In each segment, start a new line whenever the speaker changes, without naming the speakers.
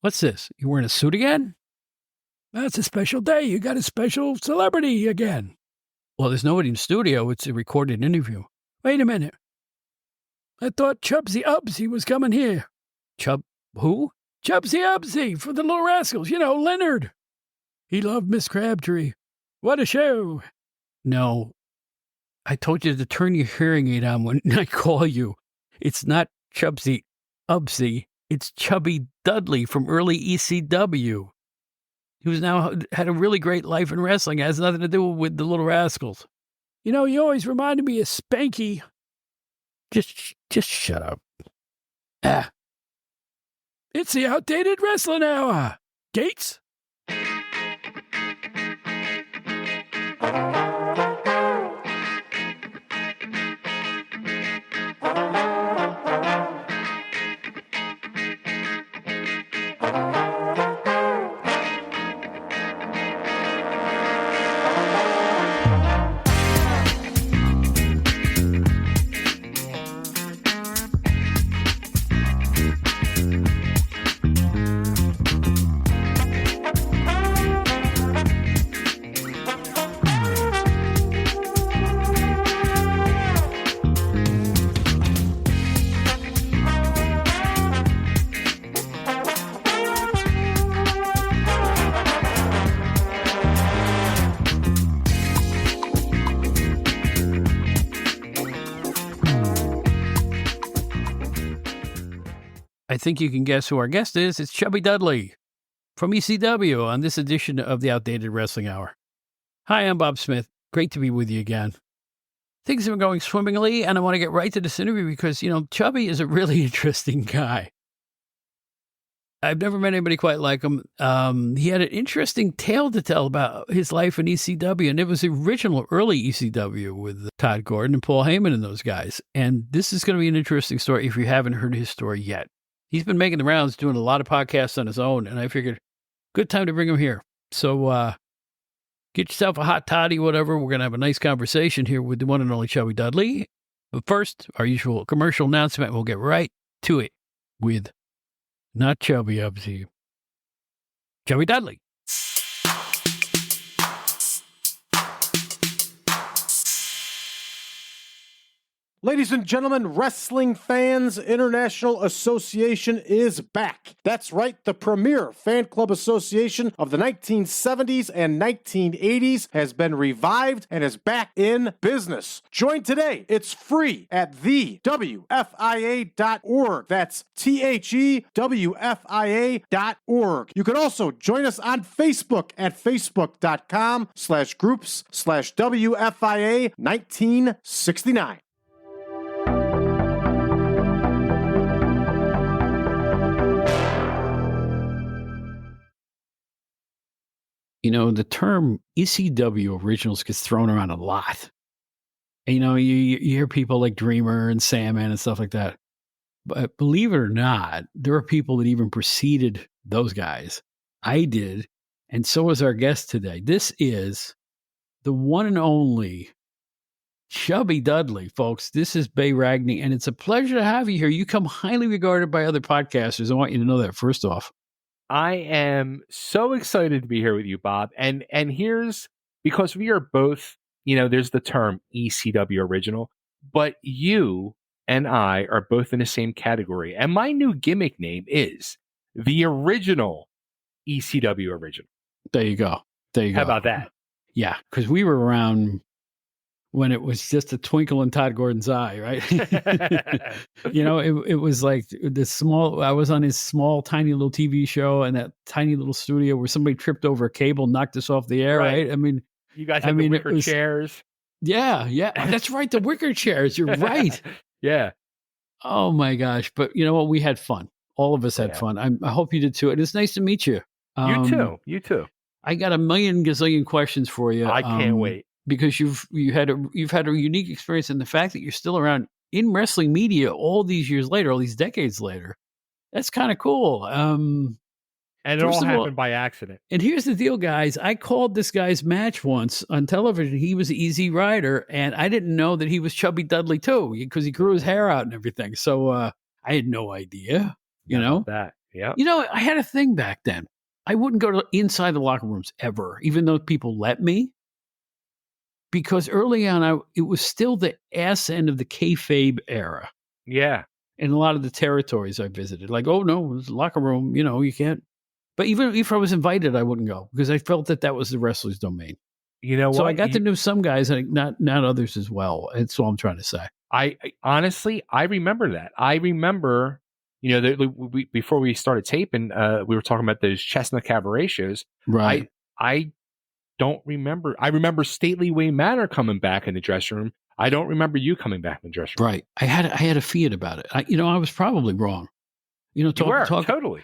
What's this? You wearing a suit again? That's a special day. You got a special celebrity again. Well, there's nobody in the studio. It's a recorded interview. Wait a minute. I thought Chubsy Ubsy was coming here. Chub who? Chubsy Ubsy from the Little Rascals. You know, Leonard. He loved Miss Crabtree. What a show. No. I told you to turn your hearing aid on when I call you. It's not Chubsy Ubsy. It's Chubby Dudley from early ECW. Who's now had a really great life in wrestling. It has nothing to do with the Little Rascals. You know, you always reminded me of Spanky. Just shut up. Ah. It's the Outdated Wrestling Hour. Gates? I think you can guess who our guest is. It's Chubby Dudley from ECW on this edition of the Outdated Wrestling Hour. Hi, I'm Bob Smith. Great to be with you again. Things have been going swimmingly, and I want to get right to this interview because, you know, Chubby is a really interesting guy. I've never met anybody quite like him. He had an interesting tale to tell about his life in ECW, and it was the original early ECW with Todd Gordon and Paul Heyman and those guys. And this is going to be an interesting story if you haven't heard his story yet. He's been making the rounds, doing a lot of podcasts on his own, and I figured, good time to bring him here. So get yourself a hot toddy, whatever. We're going to have a nice conversation here with the one and only Chubby Dudley. But first, our usual commercial announcement. We'll get right to it with not Chubby Ubsy, Chubby Dudley.
Ladies and gentlemen, Wrestling Fans International Association is back. That's right, the premier fan club association of the 1970s and 1980s has been revived and is back in business. Join today. It's free at thewfia.org. That's thewfia.org. You can also join us on Facebook at facebook.com/groups/WFIA 1969.
You know, the term ECW originals gets thrown around a lot. And, you know, you hear people like Dreamer and Sandman and stuff like that. But believe it or not, there are people that even preceded those guys. I did. And so is our guest today. This is the one and only Chubby Dudley, folks. This is Bay Ragni, and it's a pleasure to have you here. You come highly regarded by other podcasters. I want you to know that first off.
I am so excited to be here with you, Bob. And here's because we are both, you know, there's the term ECW original, but you and I are both in the same category. And my new gimmick name is the original ECW original.
There you go.
How about that?
Yeah, because we were around when it was just a twinkle in Todd Gordon's eye, right? You know, it was like I was on his small, tiny little TV show and that tiny little studio where somebody tripped over a cable, knocked us off the air, right? I mean,
you guys had the wicker chairs.
Yeah. That's right. The wicker chairs. You're right.
Yeah.
Oh my gosh. But you know what? We had fun. All of us had fun. I hope you did too. And it's nice to meet you.
You too.
I got a million gazillion questions for you.
I can't wait.
Because you've had a unique experience, and the fact that you're still around in wrestling media all these years later, all these decades later, that's kind of cool.
And it all happened by accident.
And here's the deal, guys. I called this guy's match once on television. He was Easy Rider, and I didn't know that he was Chubby Dudley too, because he grew his hair out and everything. So I had no idea, you know.
That. Yeah.
You know, I had a thing back then. I wouldn't go to inside the locker rooms ever, even though people let me. Because early on, it was still the ass end of the kayfabe era
Yeah.
in a lot of the territories I visited. Like, oh, no, it's a locker room, you know, you can't. But even if I was invited, I wouldn't go because I felt that was the wrestler's domain.
You know
So
what?
I got to know some guys, not others as well. That's all I'm trying to say.
I honestly, I remember that. I remember, you know, before we started taping, we were talking about those Chestnut Cabaret shows.
Right.
I don't remember. I remember Stately Wayne Manor coming back in the dressing room. I don't remember you coming back in the dressing room.
Right. I had a fiat about it. I was probably wrong. You know,
Totally.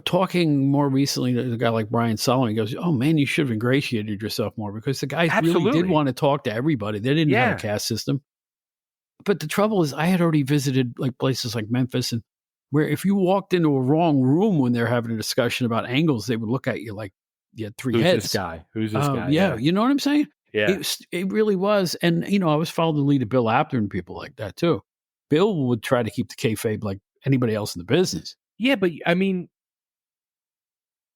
Talking more recently to a guy like Brian Solomon, he goes, "Oh man, you should have ingratiated yourself more because the guys really
Absolutely.
did want to talk to everybody. They didn't have a caste system." But the trouble is, I had already visited like places like Memphis, and where if you walked into a wrong room when they're having a discussion about angles, they would look at you like you had three heads.
This guy? Who's this guy?
Yeah, you know what I'm saying?
Yeah,
it really was. And you know, I was following the lead of Bill Apter and people like that too. Bill would try to keep the kayfabe like anybody else in the business.
Yeah, but I mean,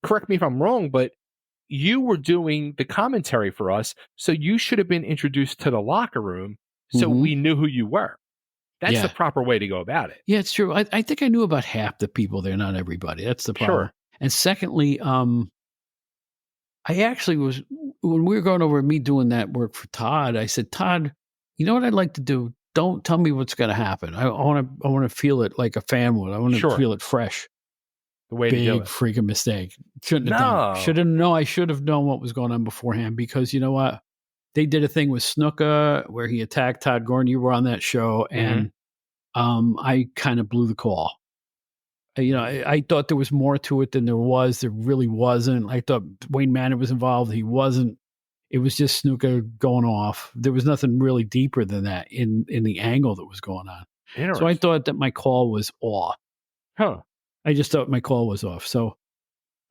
correct me if I'm wrong, but you were doing the commentary for us, so you should have been introduced to the locker room so we knew who you were. That's the proper way to go about it.
Yeah, it's true. I think I knew about half the people there, not everybody. That's the problem.
Sure.
And secondly, I actually was, when we were going over me doing that work for Todd, I said, Todd, you know what I'd like to do? Don't tell me what's going to happen. I want to feel it like a fan would. I want to feel it fresh.
The way
Big
to do it.
freaking mistake. Shouldn't have done it. I should have known what was going on beforehand because you know what? They did a thing with Snuka where he attacked Todd Gordon. You were on that show and I kind of blew the call. You know, I thought there was more to it than there was. There really wasn't. I thought Wayne Manor was involved. He wasn't. It was just Snuka going off. There was nothing really deeper than that in the angle that was going on. So I thought that my call was off. I just thought my call was off. So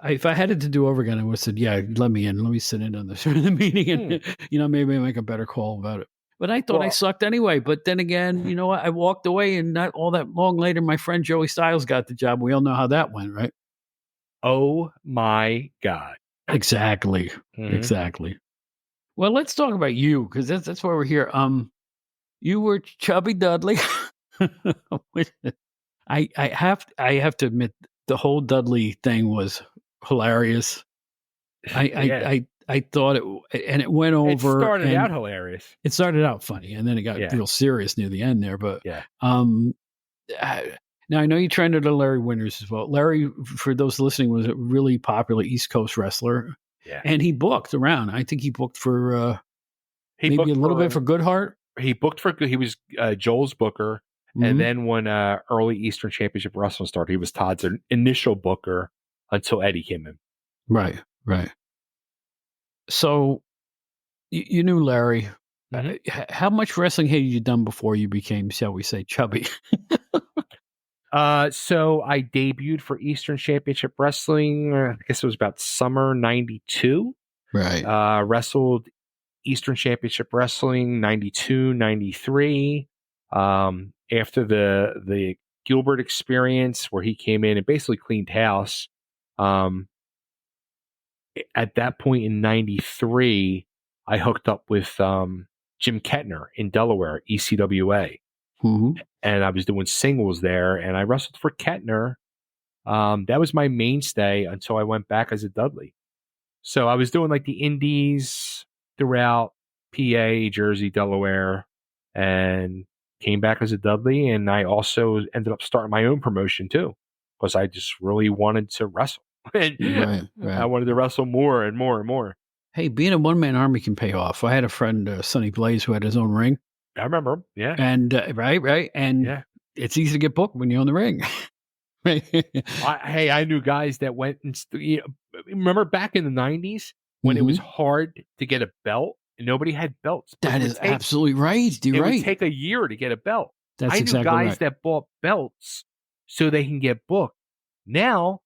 if I had it to do over again, I would have said, yeah, let me in. Let me sit in on the meeting and, you know, maybe make a better call about it. But I thought I sucked anyway. But then again, you know what? I walked away and not all that long later, my friend Joey Styles got the job. We all know how that went, right?
Oh my God.
Exactly. Exactly. Well, let's talk about you because that's why we're here. You were Chubby Dudley. I have to admit the whole Dudley thing was hilarious. I thought it, and it went over.
It started out hilarious.
It started out funny, and then it got real serious near the end there. But now I know you trained under Larry Winters as well. Larry, for those listening, was a really popular East Coast wrestler. Yeah, and he booked around. I think he booked for maybe a little bit for Goodhart.
He booked for. He was Joel's booker, and then when early Eastern Championship Wrestling started, he was Todd's initial booker until Eddie came in.
Right. So you knew Larry. How much wrestling had you done before you became, shall we say, chubby?
So I debuted for Eastern Championship Wrestling. I guess it was about summer '92.
Right.
Wrestled Eastern Championship Wrestling 92, 93. After the Gilbert experience where he came in and basically cleaned house. At that point in 93, I hooked up with Jim Kettner in Delaware, ECWA. And I was doing singles there, and I wrestled for Kettner. That was my mainstay until I went back as a Dudley. So I was doing like the indies throughout PA, Jersey, Delaware, and came back as a Dudley. And I also ended up starting my own promotion too, because I just really wanted to wrestle. And I wanted to wrestle more and more and more.
Hey, being a one-man army can pay off. I had a friend, Sonny Blaze, who had his own ring.
I remember him. Yeah.
And right. And it's easy to get booked when you're on the ring.
I knew guys that went and remember back in the 90s when it was hard to get a belt and nobody had belts.
That is absolutely right. You're right.
It would take a year to get a belt.
I knew
guys that bought belts so they can get booked. Now,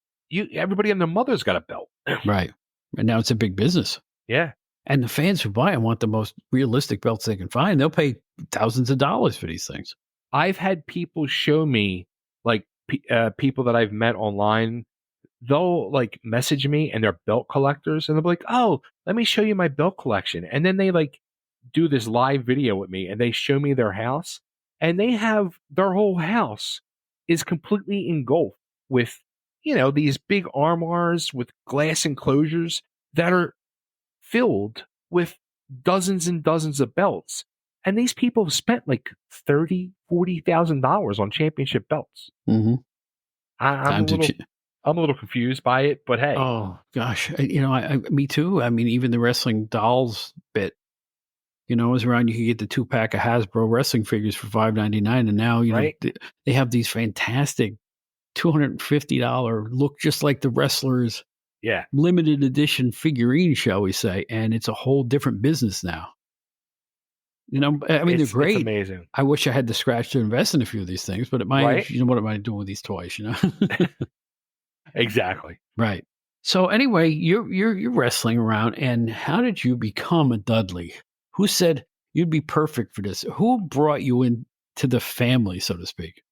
everybody and their mother's got a belt.
Right. And now it's a big business.
Yeah.
And the fans who buy them want the most realistic belts they can find. They'll pay thousands of dollars for these things.
I've had people show me like people that I've met online, they'll like message me and they're belt collectors, and they'll be like, "Oh, let me show you my belt collection." And then they like do this live video with me and they show me their house, and they have their whole house is completely engulfed with, these big armoires with glass enclosures that are filled with dozens and dozens of belts. And these people have spent like $30,000-$40,000 on championship belts.
Mm-hmm.
I'm a little confused by it, but hey.
Oh gosh, me too. I mean, even the wrestling dolls bit, it was around. You could get the 2-pack of Hasbro wrestling figures for $5.99, and now
Right.
they have these fantastic $250 look just like the wrestlers.
Yeah.
Limited edition figurine, shall we say, and it's a whole different business now. I mean, they're great.
It's amazing.
I wish I had the scratch to invest in a few of these things, but at my age, what am I doing with these toys,
Exactly.
Right. So anyway, you're wrestling around, and how did you become a Dudley? Who said you'd be perfect for this? Who brought you into the family, so to speak?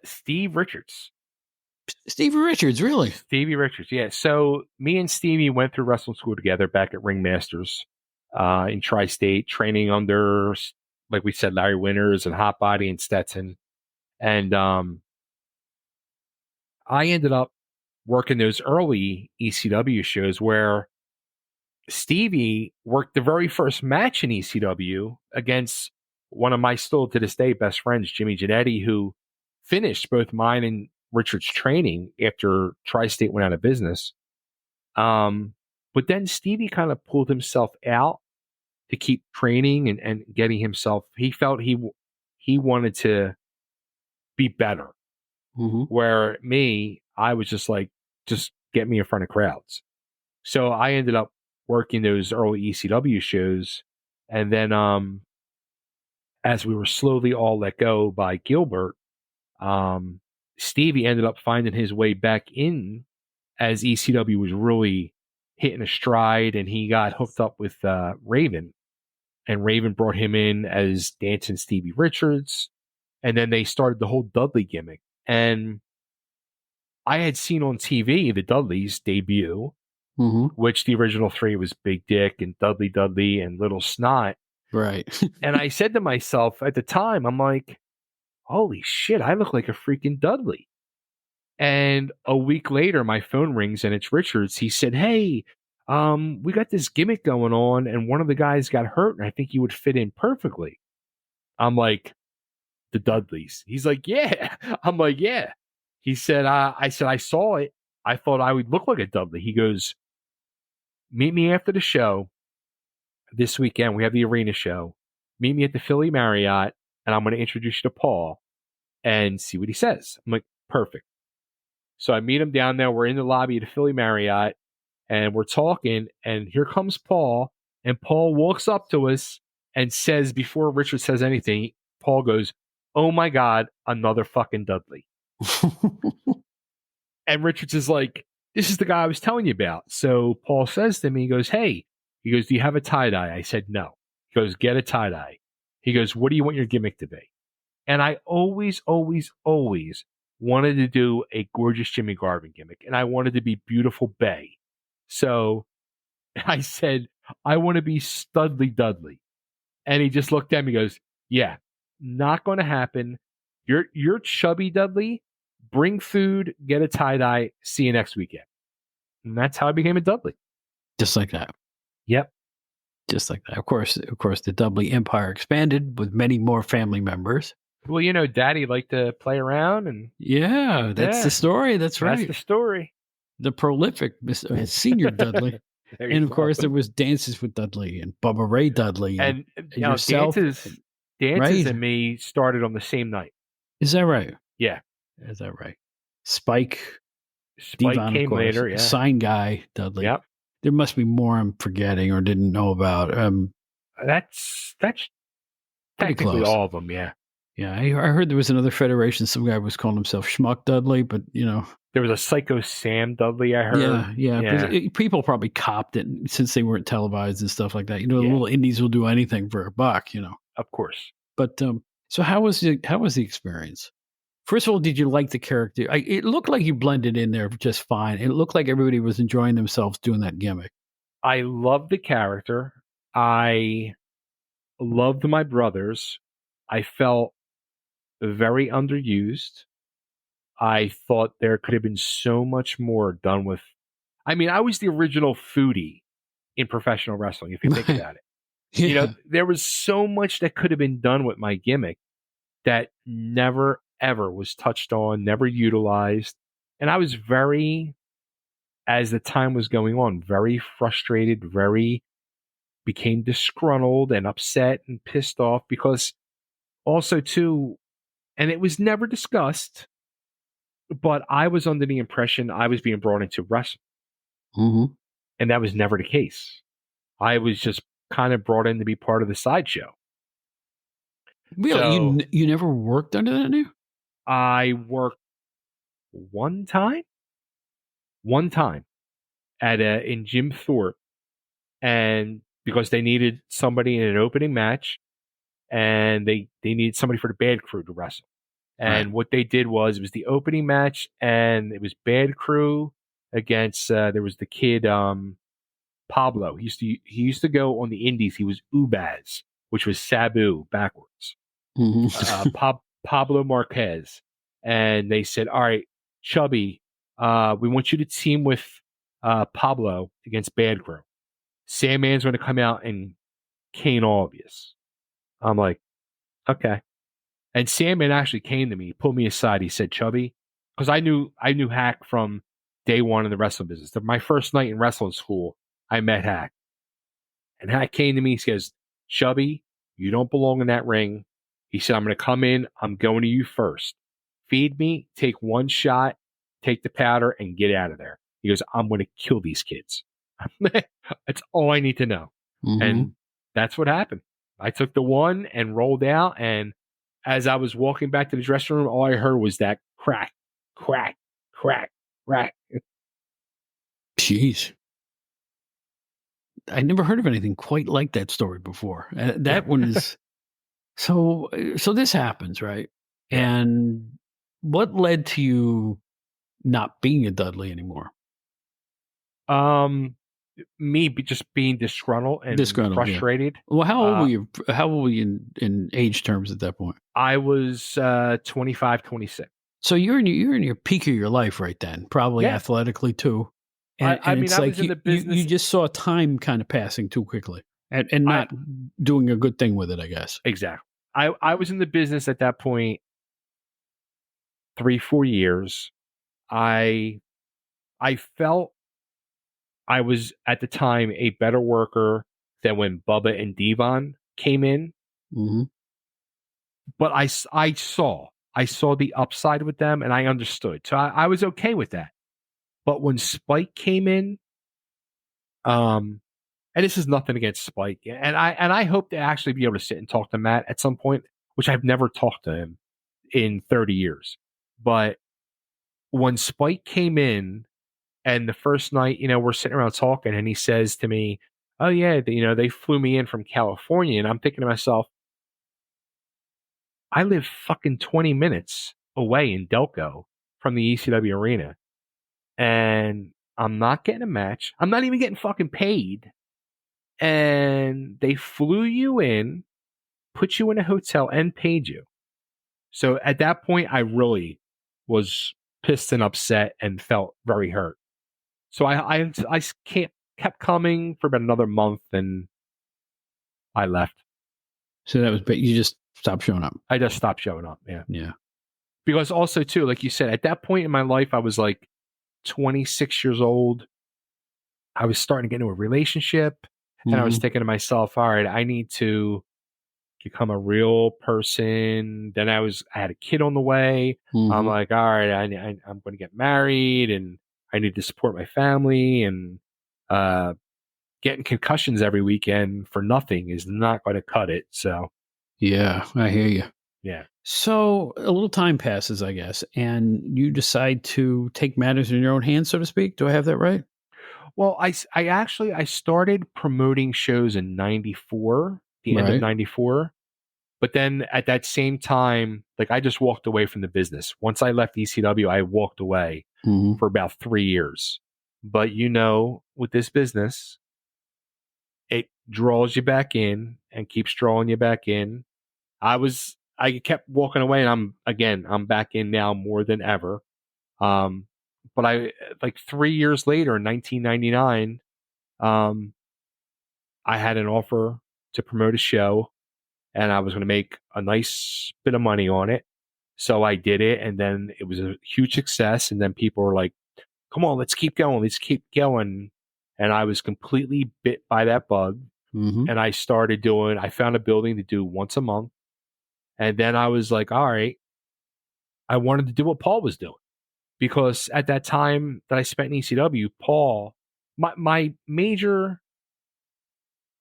Steve Richards.
Stevie Richards, really?
Stevie Richards, yeah. So me and Stevie went through wrestling school together back at Ringmasters in Tri-State, training under, like we said, Larry Winters and Hot Body and Stetson. And I ended up working those early ECW shows where Stevie worked the very first match in ECW against one of my still to this day best friends, Jimmy Giannetti, who finished both mine and Richard's training after Tri-State went out of business. But then Stevie kind of pulled himself out to keep training and getting himself. He felt he wanted to be better.
Mm-hmm.
Where me, I was just like, just get me in front of crowds. So I ended up working those early ECW shows. And then as we were slowly all let go by Gilbert, Stevie ended up finding his way back in as ECW was really hitting a stride, and he got hooked up with Raven. And Raven brought him in as Dancing Stevie Richards. And then they started the whole Dudley gimmick. And I had seen on TV the Dudleys debut,
mm-hmm.
which the original 3 was Big Dick and Dudley and Little Snot.
Right.
And I said to myself at the time, I'm like, holy shit, I look like a freaking Dudley. And a week later, my phone rings and it's Richards. He said, hey, we got this gimmick going on and one of the guys got hurt and I think you would fit in perfectly. I'm like, the Dudleys. He's like, yeah. I'm like, yeah. He said, I saw it. I thought I would look like a Dudley. He goes, meet me after the show this weekend. We have the arena show. Meet me at the Philly Marriott and I'm going to introduce you to Paul and see what he says. I'm like, perfect. So I meet him down there. We're in the lobby of the Philly Marriott and we're talking, and here comes Paul, and Paul walks up to us and says, before Richard says anything, Paul goes, oh my God, another fucking Dudley. And Richards is like, this is the guy I was telling you about. So Paul says to me, he goes, do you have a tie-dye? I said, no. He goes, get a tie-dye. He goes, what do you want your gimmick to be? And I always, always, always wanted to do a gorgeous Jimmy Garvin gimmick. And I wanted to be beautiful Bay. So I said, I want to be Studley Dudley. And he just looked at me and goes, yeah, not going to happen. You're Chubby Dudley. Bring food, get a tie-dye, see you next weekend. And that's how I became a Dudley.
Just like that.
Yep.
Just like that. Of course, the Dudley Empire expanded with many more family members.
Well, Daddy liked to play around. And
that's the story. That's right.
That's the story.
The prolific Senior Dudley. And of course, there was Dances with Dudley and Bubba Ray Dudley. And yourself.
Dances
right?
And me started on the same night.
Is that right?
Yeah.
Is that right? Spike
Devon, came later, yeah.
Sign guy, Dudley.
Yep.
There must be more I'm forgetting or didn't know about.
That's
close.
technically all of them, yeah.
Yeah, I heard there was another federation. Some guy was calling himself Schmuck Dudley, but
there was a Psycho Sam Dudley. I heard.
Yeah. People probably copped it since they weren't televised and stuff like that. The little indies will do anything for a buck.
Of course.
But so how was the experience? First of all, did you like the character? It looked like you blended in there just fine. It looked like everybody was enjoying themselves doing that gimmick.
I loved the character. I loved my brothers. I felt very underused. I thought there could have been so much more done with. I mean, I was the original foodie in professional wrestling, if you think about it.
Yeah.
You know, there was so much that could have been done with my gimmick that never, ever was touched on, never utilized. And I was very, as the time was going on, very frustrated, became disgruntled and upset and pissed off because also, too, and it was never discussed, but I was under the impression I was being brought into wrestling.
Mm-hmm.
And that was never the case. I was just kind of brought in to be part of the sideshow.
Really?
So,
you never worked under that name?
I worked one time at in Jim Thorpe, and because they needed somebody in an opening match, and they needed somebody for the Bad Crew to wrestle. And what they did was, it was the opening match, and it was Bad Crew against there was the kid Pablo. He used to go on the Indies. He was Ubaz, which was Sabu backwards.
Mm-hmm.
Pablo Marquez, and they said, "All right, Chubby, we want you to team with Pablo against Bad Crew. Sandman's going to come out and cane all of you." I'm like, okay. And Sandman actually came to me, pulled me aside. He said, "Chubby," because I knew Hack from day one in the wrestling business. My first night in wrestling school, I met Hack, and Hack came to me. He says, "Chubby, you don't belong in that ring." He said, "I'm going to come in. I'm going to you first. Feed me, take one shot, take the powder, and get out of there." He goes, "I'm going to kill these kids." That's all I need to know.
Mm-hmm.
And that's what happened. I took the one and rolled out. And as I was walking back to the dressing room, all I heard was that crack, crack, crack, crack.
Jeez. I never heard of anything quite like that story before. That one is so this happens, right?
Yeah.
And what led to you not being a Dudley anymore?
Just being disgruntled and frustrated.
Yeah. Well, how old were you? How old were you in age terms at that point?
I was 25, 26.
So you're in your peak of your life right then, probably athletically too. And,
I mean,
it's
I
like
was in the business.
you just saw time kind of passing too quickly and not doing a good thing with it, I guess.
Exactly. I was in the business at that point 3-4 years. I felt I was at the time a better worker than when Bubba and Devon came in.
Mm-hmm.
But I saw the upside with them, and I understood. So I was okay with that. But when Spike came in, and this is nothing against Spike, and I hope to actually be able to sit and talk to Matt at some point, which I've never talked to him in 30 years. But when Spike came in, and the first night, we're sitting around talking, and he says to me, "Oh yeah, they flew me in from California," and I'm thinking to myself, I live fucking 20 minutes away in Delco from the ECW arena, and I'm not getting a match. I'm not even getting fucking paid. And they flew you in, put you in a hotel, and paid you. So at that point, I really was pissed and upset and felt very hurt. So I kept coming for about another month, and I left.
So that was, but you just stopped showing up.
I just stopped showing up. Yeah.
Yeah.
Because also too, like you said, at that point in my life, I was like 26 years old. I was starting to get into a relationship, and I was thinking to myself, all right, I need to become a real person. Then I had a kid on the way.
Mm-hmm.
I'm like, all right, I'm going to get married, and I need to support my family, and getting concussions every weekend for nothing is not going to cut it. So
yeah, I hear you.
Yeah.
So a little time passes, I guess, and you decide to take matters in your own hands, so to speak. Do I have that right?
Well, I started promoting shows in 94, the end of 94. But then at that same time, like I just walked away from the business. Once I left ECW, I walked away for about 3 years. But with this business, it draws you back in and keeps drawing you back in. I kept walking away, and I'm back in now more than ever. But I, like 3 years later, in 1999, I had an offer to promote a show, and I was going to make a nice bit of money on it. So I did it, and then it was a huge success. And then people were like, "Come on, let's keep going. Let's keep going." And I was completely bit by that bug. And I found a building to do once a month. And then I was like, all right, I wanted to do what Paul was doing. Because at that time that I spent in ECW, Paul, my major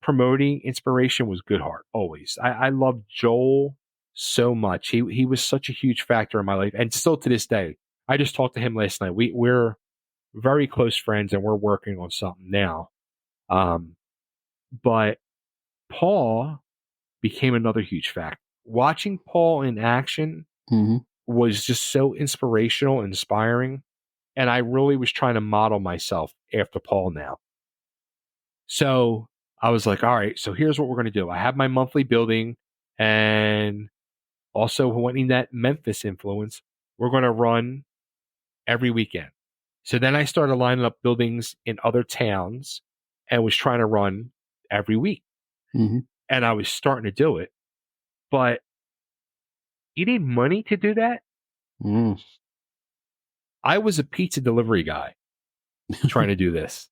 promoting inspiration was Goodhart, always. I loved Joel so much. He was such a huge factor in my life. And still to this day, I just talked to him last night. We're very close friends, and we're working on something now. But Paul became another huge factor. Watching Paul in action was just so inspirational, inspiring. And I really was trying to model myself after Paul now. So I was like, all right, so here's what we're going to do. I have my monthly building, and also wanting that Memphis influence, we're going to run every weekend. So then I started lining up buildings in other towns and was trying to run every week. And I was starting to do it. But you need money to do that? I was a pizza delivery guy trying to do this.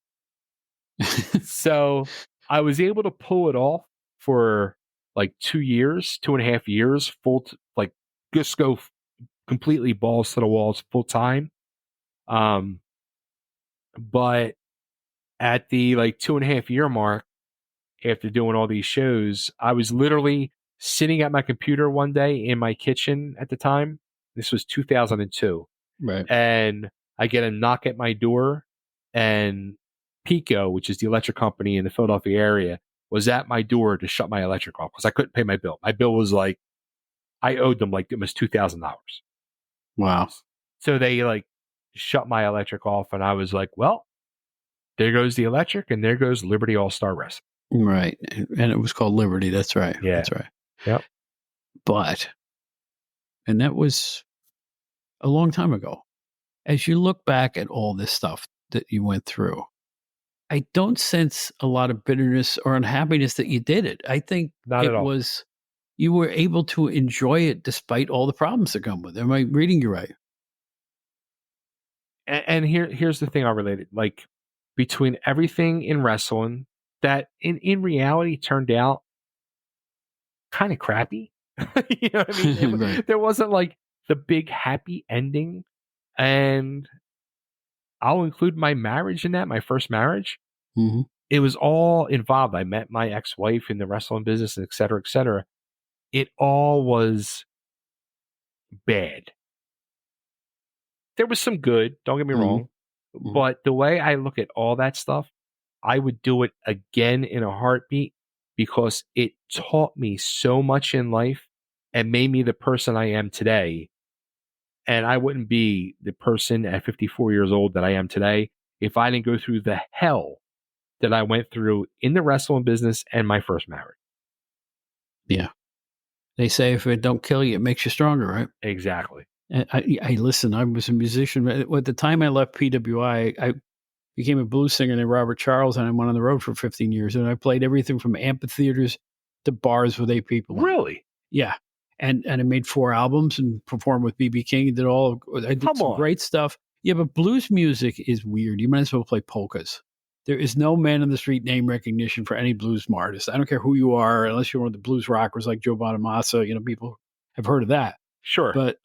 So I was able to pull it off for like 2 years, 2.5 years, just go completely balls to the walls full time. But at the 2.5 year mark, after doing all these shows, I was literally sitting at my computer one day in my kitchen at the time. This was 2002.
Right.
And I get a knock at my door, and Pico, which is the electric company in the Philadelphia area, was at my door to shut my electric off because I couldn't pay my bill. My bill was I owed them almost $2,000.
Wow.
So they shut my electric off, and I was like, well, there goes the electric, and there goes Liberty All-Star Wrestling.
Right. And it was called Liberty. That's right.
Yeah.
That's right.
Yep.
And that was a long time ago. As you look back at all this stuff that you went through, I don't sense a lot of bitterness or unhappiness that you did it. I think
Not at all.
You were able to enjoy it despite all the problems that come with it. Am I reading you right?
And here's the thing I related. Between everything in wrestling that in reality turned out kind of crappy. You know what I mean?
Right.
There wasn't the big happy ending. And I'll include my marriage in that, my first marriage. It was all involved. I met my ex-wife in the wrestling business, et cetera, et cetera. It all was bad. There was some good, don't get me wrong. But the way I look at all that stuff, I would do it again in a heartbeat because it taught me so much in life and made me the person I am today. And I wouldn't be the person at 54 years old that I am today if I didn't go through the hell that I went through in the wrestling business and my first marriage.
Yeah. They say if it don't kill you, it makes you stronger, right?
Exactly.
And I listen, I was a musician. At the time I left PWI, I became a blues singer named Robert Charles, and I went on the road for 15 years. And I played everything from amphitheaters to bars with 8 people.
Really?
Yeah. And I made 4 albums and performed with B.B. King. I did some great stuff. Yeah, but blues music is weird. You might as well play polkas. There is no man in the street name recognition for any blues artist. I don't care who you are, unless you're one of the blues rockers like Joe Bonamassa. People have heard of that.
Sure.
But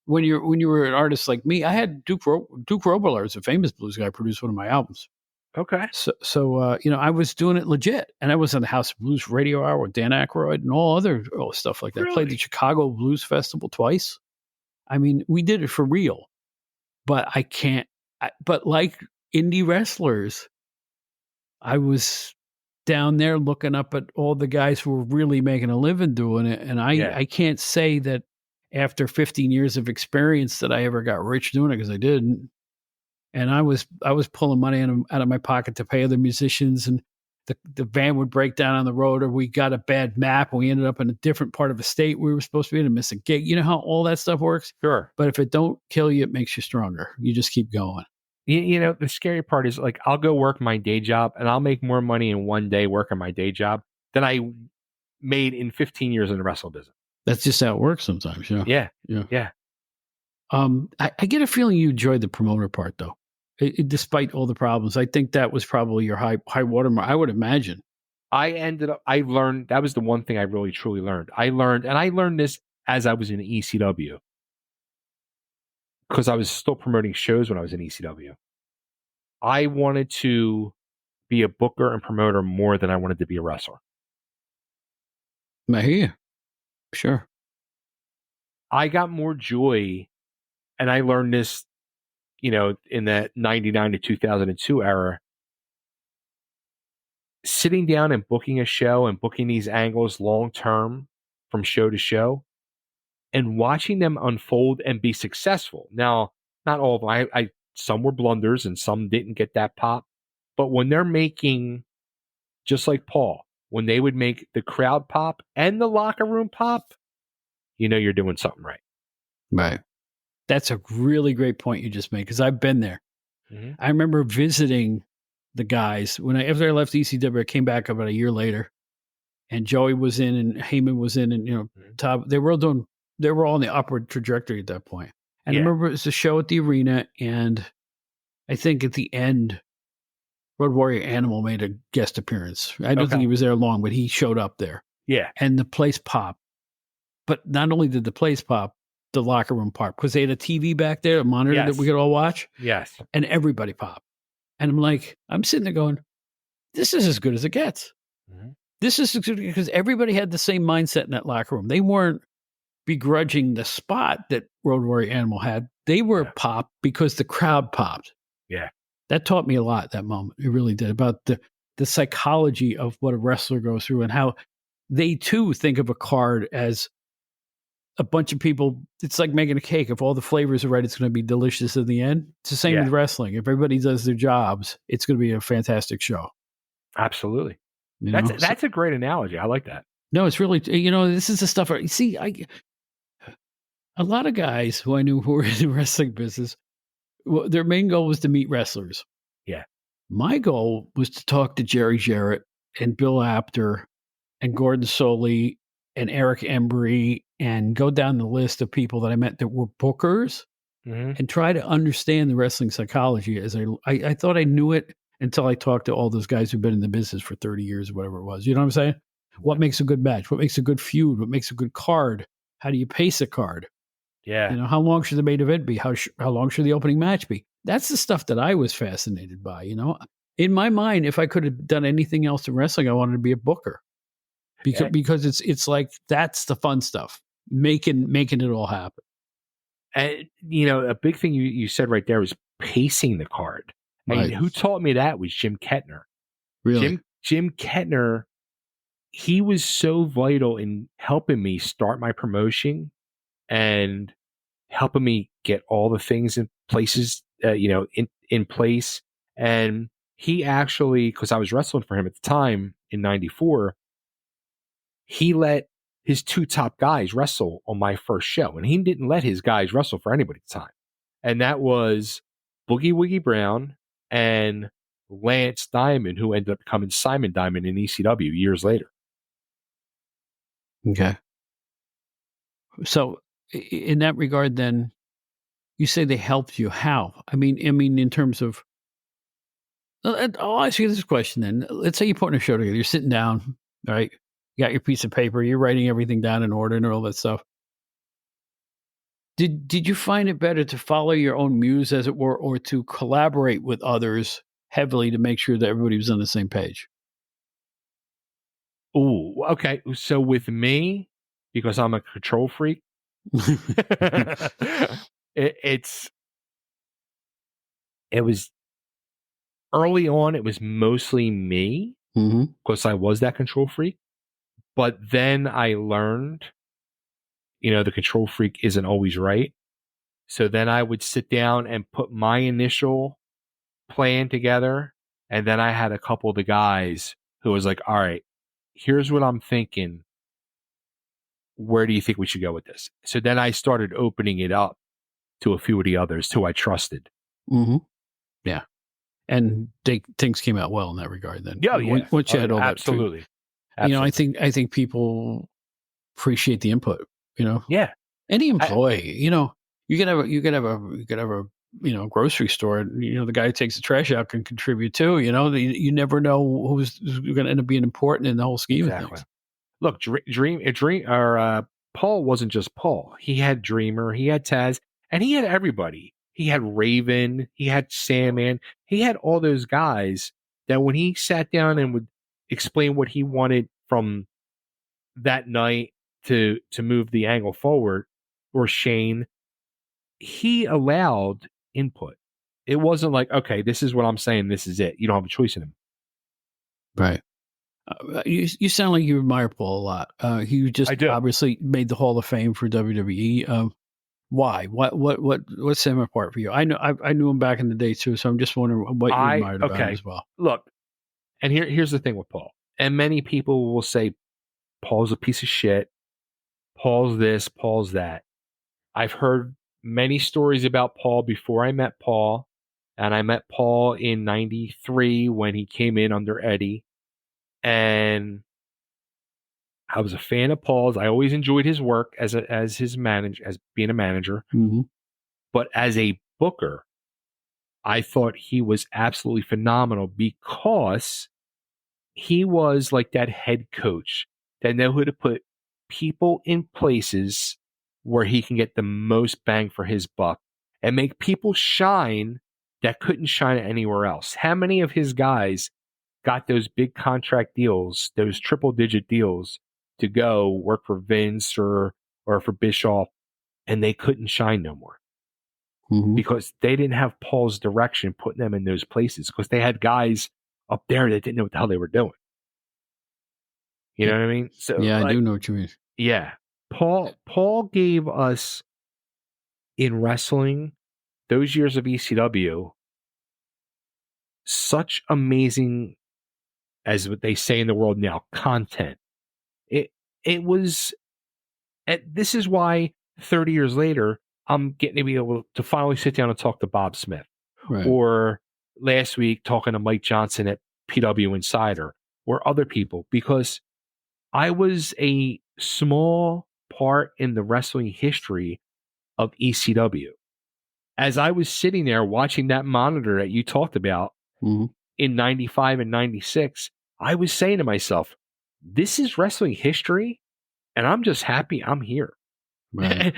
when you were an artist like me, I had Duke Robillard, is a famous blues guy, produced one of my albums.
Okay.
So I was doing it legit, and I was on the House of Blues Radio Hour with Dan Aykroyd and all other stuff like that.
Really?
Played the Chicago Blues Festival twice. I mean, we did it for real. But I can't. But like indie wrestlers, I was down there looking up at all the guys who were really making a living doing it. And I can't say that after 15 years of experience that I ever got rich doing it, because I didn't. And I was pulling money out of my pocket to pay other musicians, and the van would break down on the road, or we got a bad map and we ended up in a different part of a state we were supposed to be in and miss a gig. You know how all that stuff works?
Sure.
But if it don't kill you, it makes you stronger. You just keep going.
You know, the scary part is, like, I'll go work my day job and I'll make more money in one day working my day job than I made in 15 years in the wrestling business.
That's just how it works sometimes. Yeah.
Yeah.
I get a feeling you enjoyed the promoter part, though. Despite all the problems, I think that was probably your high watermark. I would imagine.
I learned, that was the one thing I really truly learned. I learned this as I was in ECW, because I was still promoting shows when I was in ECW. I wanted to be a booker and promoter more than I wanted to be a wrestler.
I hear you. Sure.
I got more joy, and I learned this, you know, in that 99 to 2002 era, sitting down and booking a show and booking these angles long term from show to show and watching them unfold and be successful. Now, not all of them. I some were blunders and some didn't get that pop. But when they're making, just like Paul, when they would make the crowd pop and the locker room pop, you know you're doing something right.
Right. That's a really great point you just made, because I've been there.
Mm-hmm.
I remember visiting the guys after I left ECW. I came back about a year later, and Joey was in, and Heyman was in, and Todd. They were all on the upward trajectory at that point. And I remember it was a show at the arena, and I think at the end, Road Warrior Animal made a guest appearance. I don't think he was there long, but he showed up there.
Yeah,
and the place popped. But not only did the place pop, the locker room part, because they had a TV back there, a monitor that we could all watch.
Yes.
And everybody popped. And I'm sitting there going, this is as good as it gets. Mm-hmm. This is because everybody had the same mindset in that locker room. They weren't begrudging the spot that Road Warrior Animal had. They were popped because the crowd popped.
Yeah.
That taught me a lot, that moment. It really did, about the psychology of what a wrestler goes through and how they too think of a card as a bunch of people. It's like making a cake. If all the flavors are right, it's going to be delicious in the end. It's the same with wrestling. If everybody does their jobs, it's going to be a fantastic show.
Absolutely. That's a great analogy. I like that.
No, it's really, this is the stuff. See, a lot of guys who I knew who were in the wrestling business, their main goal was to meet wrestlers.
Yeah.
My goal was to talk to Jerry Jarrett and Bill Apter and Gordon Soley and Eric Embry, and go down the list of people that I met that were bookers, and try to understand the wrestling psychology. As I thought I knew it until I talked to all those guys who've been in the business for 30 years or whatever it was. You know what I'm saying? What makes a good match? What makes a good feud? What makes a good card? How do you pace a card?
Yeah.
How long should the main event be? How long should the opening match be? That's the stuff that I was fascinated by. In my mind, if I could have done anything else in wrestling, I wanted to be a booker. Because it's like, that's the fun stuff, making it all happen.
And a big thing you said right there was pacing the card.
Right.
And who taught me that was Jim Kettner.
Really,
Jim Kettner. He was so vital in helping me start my promotion and helping me get all the things in places, in place. And he actually, because I was wrestling for him at the time in '94. He let his two top guys wrestle on my first show, and he didn't let his guys wrestle for anybody at the time. And that was Boogie Woogie Brown and Lance Diamond, who ended up becoming Simon Diamond in ECW years later.
Okay. So in that regard, then, you say they helped you. How? I mean, in terms of, I'll ask you this question then. Let's say you're putting a show together. You're sitting down, all right? You got your piece of paper, you're writing everything down in order and all that stuff. Did you find it better to follow your own muse, as it were, or to collaborate with others heavily to make sure that everybody was on the same page?
Oh, okay. So with me, because I'm a control freak, it was early on, it was mostly me.
Mm-hmm.
because I was that control freak. But then I learned, the control freak isn't always right. So then I would sit down and put my initial plan together. And then I had a couple of the guys who was like, all right, here's what I'm thinking. Where do you think we should go with this? So then I started opening it up to a few of the others who I trusted.
Mm-hmm. Yeah. And things came out well in that regard then.
Yeah, yeah.
Once you had all that.
Absolutely.
I think people appreciate the input,
Yeah.
Any employee, you could have a grocery store, and, the guy who takes the trash out can contribute too, you never know who's going to end up being important in the whole scheme of things.
Look, Paul wasn't just Paul. He had Dreamer, he had Taz, and he had everybody. He had Raven, he had Sandman, he had all those guys that when he sat down and would explain what he wanted from that night to move the angle forward, or Shane, he allowed input. It wasn't like, okay, this is what I'm saying, this is it. You don't have a choice in him.
Right. You sound like you admire Paul a lot. He just obviously made the Hall of Fame for WWE. Why? What set him apart for you? I knew him back in the day too, so I'm just wondering what you admired about him as well.
Look, and here's the thing with Paul. And many people will say Paul's a piece of shit. Paul's this, Paul's that. I've heard many stories about Paul before I met Paul, and I met Paul in '93 when he came in under Eddie. And I was a fan of Paul's. I always enjoyed his work as his manager, as being a manager.
Mm-hmm.
But as a booker, I thought he was absolutely phenomenal because he was like that head coach that knew how to put people in places where he can get the most bang for his buck and make people shine that couldn't shine anywhere else. How many of his guys got those big contract deals, those triple-digit deals, to go work for Vince or for Bischoff, and they couldn't shine no more?
Mm-hmm.
Because they didn't have Paul's direction putting them in those places, because they had guys up there that didn't know what the hell they were doing. You know what I mean? So
yeah, I do know what you mean.
Yeah. Paul gave us, in wrestling, those years of ECW, such amazing, as what they say in the world now, content. It was, this is why 30 years later, I'm getting to be able to finally sit down and talk to Bob Smith.
Right.
Or last week talking to Mike Johnson at PW Insider, or other people, because I was a small part in the wrestling history of ECW. As I was sitting there watching that monitor that you talked about,
mm-hmm.
in 95 and 96, I was saying to myself, this is wrestling history, and I'm just happy I'm here.
Right.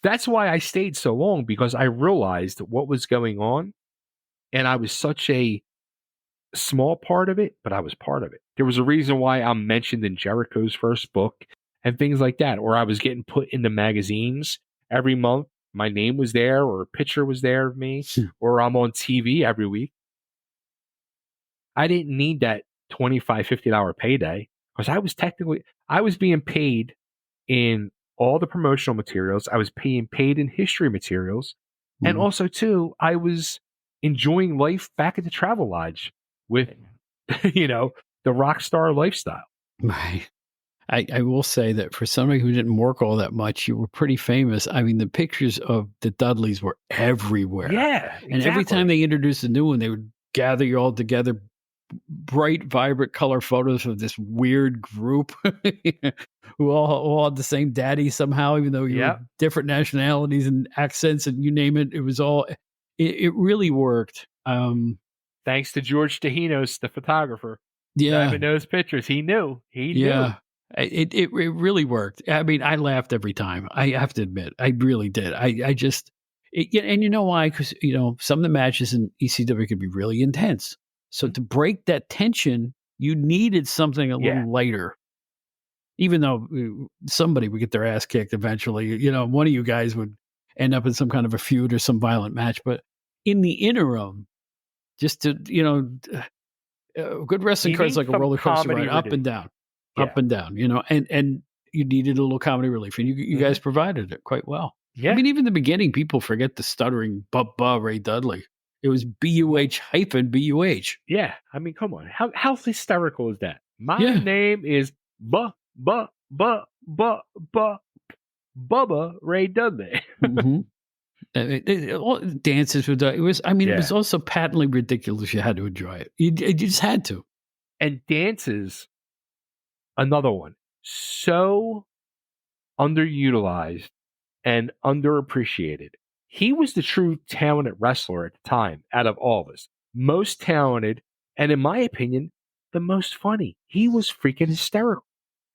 That's why I stayed so long, because I realized what was going on, and I was such a small part of it, but I was part of it. There was a reason why I'm mentioned in Jericho's first book and things like that, or I was getting put in the magazines every month. My name was there, or a picture was there of me, or I'm on TV every week. I didn't need that $25, $50 payday, because I was being paid in all the promotional materials. I was being paid in history materials. Mm-hmm. And also, too, I was enjoying life back at the Travel Lodge with, the rock star lifestyle.
Right. I will say that for somebody who didn't work all that much, you were pretty famous. I mean, the pictures of the Dudleys were everywhere.
Yeah, exactly.
And every time they introduced a new one, they would gather you all together, bright, vibrant color photos of this weird group who all had the same daddy somehow, even though you were different nationalities and accents and you name it. It was all, it really worked.
Thanks to George Tahinos, the photographer.
Yeah.
Having those pictures, he knew. He knew.
It really worked. I mean, I laughed every time. I have to admit, I really did. I just, and you know why? Because, some of the matches in ECW could be really intense. So to break that tension, you needed something a little lighter. Even though somebody would get their ass kicked eventually, one of you guys would end up in some kind of a feud or some violent match. But in the interim, just to, good wrestling
You
card's
need
like a
some
roller coaster
comedy
ride, up
relief.
and down,
Yeah.
up and down. And you needed a little comedy relief, and you guys provided it quite well.
Yeah.
I mean, even the beginning, people forget the stuttering Ray Dudley. It was BUH-BUH.
Yeah. I mean, come on. How hysterical is that? My
Yeah.
name is Bubba Ray Dudley.
Mm-hmm. All dances with it was. I mean, it was
Yeah.
also patently ridiculous. You had to enjoy it. You just had to.
And dances, another one, so underutilized and underappreciated. He was the true talented wrestler at the time out of all of us. Most talented, and in my opinion, the most funny. He was freaking hysterical.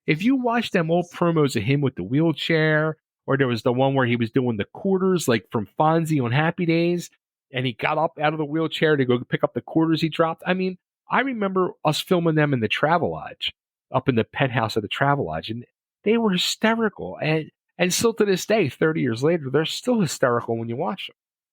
If you watch them old promos of him with the wheelchair, or there was the one where he was doing the quarters, like from Fonzie on Happy Days, and he got up out of the wheelchair to go pick up the quarters he dropped. I mean, I remember us filming them in the Travelodge, up in the penthouse of the Travelodge, and they were hysterical. And still to this day, 30 years later, they're still hysterical when you watch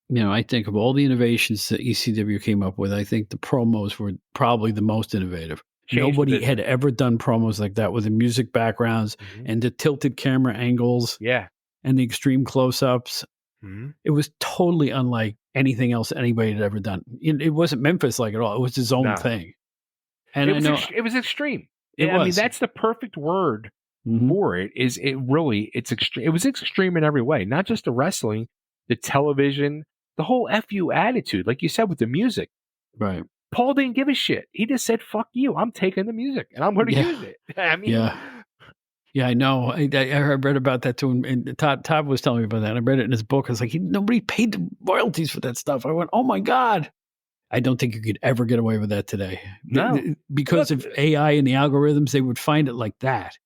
them.
I think of all the innovations that ECW came up with, I think the promos were probably the most innovative. Nobody had ever done promos like that with the music backgrounds and the tilted camera angles.
Yeah.
And the extreme close-ups.
Mm-hmm.
It was totally unlike anything else anybody had ever done. It wasn't Memphis like at all. It was his own thing. And
it was extreme. I mean, that's the perfect word for it. It's extreme. It was extreme in every way, not just the wrestling, the television, the whole FU attitude, like you said, with the music.
Right.
Paul didn't give a shit. He just said, "Fuck you. I'm taking the music and I'm going to use it." I mean,
yeah, I know. I read about that too. And Todd was telling me about that. I read it in his book. I was like, nobody paid the royalties for that stuff. I went, oh my God. I don't think you could ever get away with that today.
No.
Because of AI and the algorithms, they would find it like that.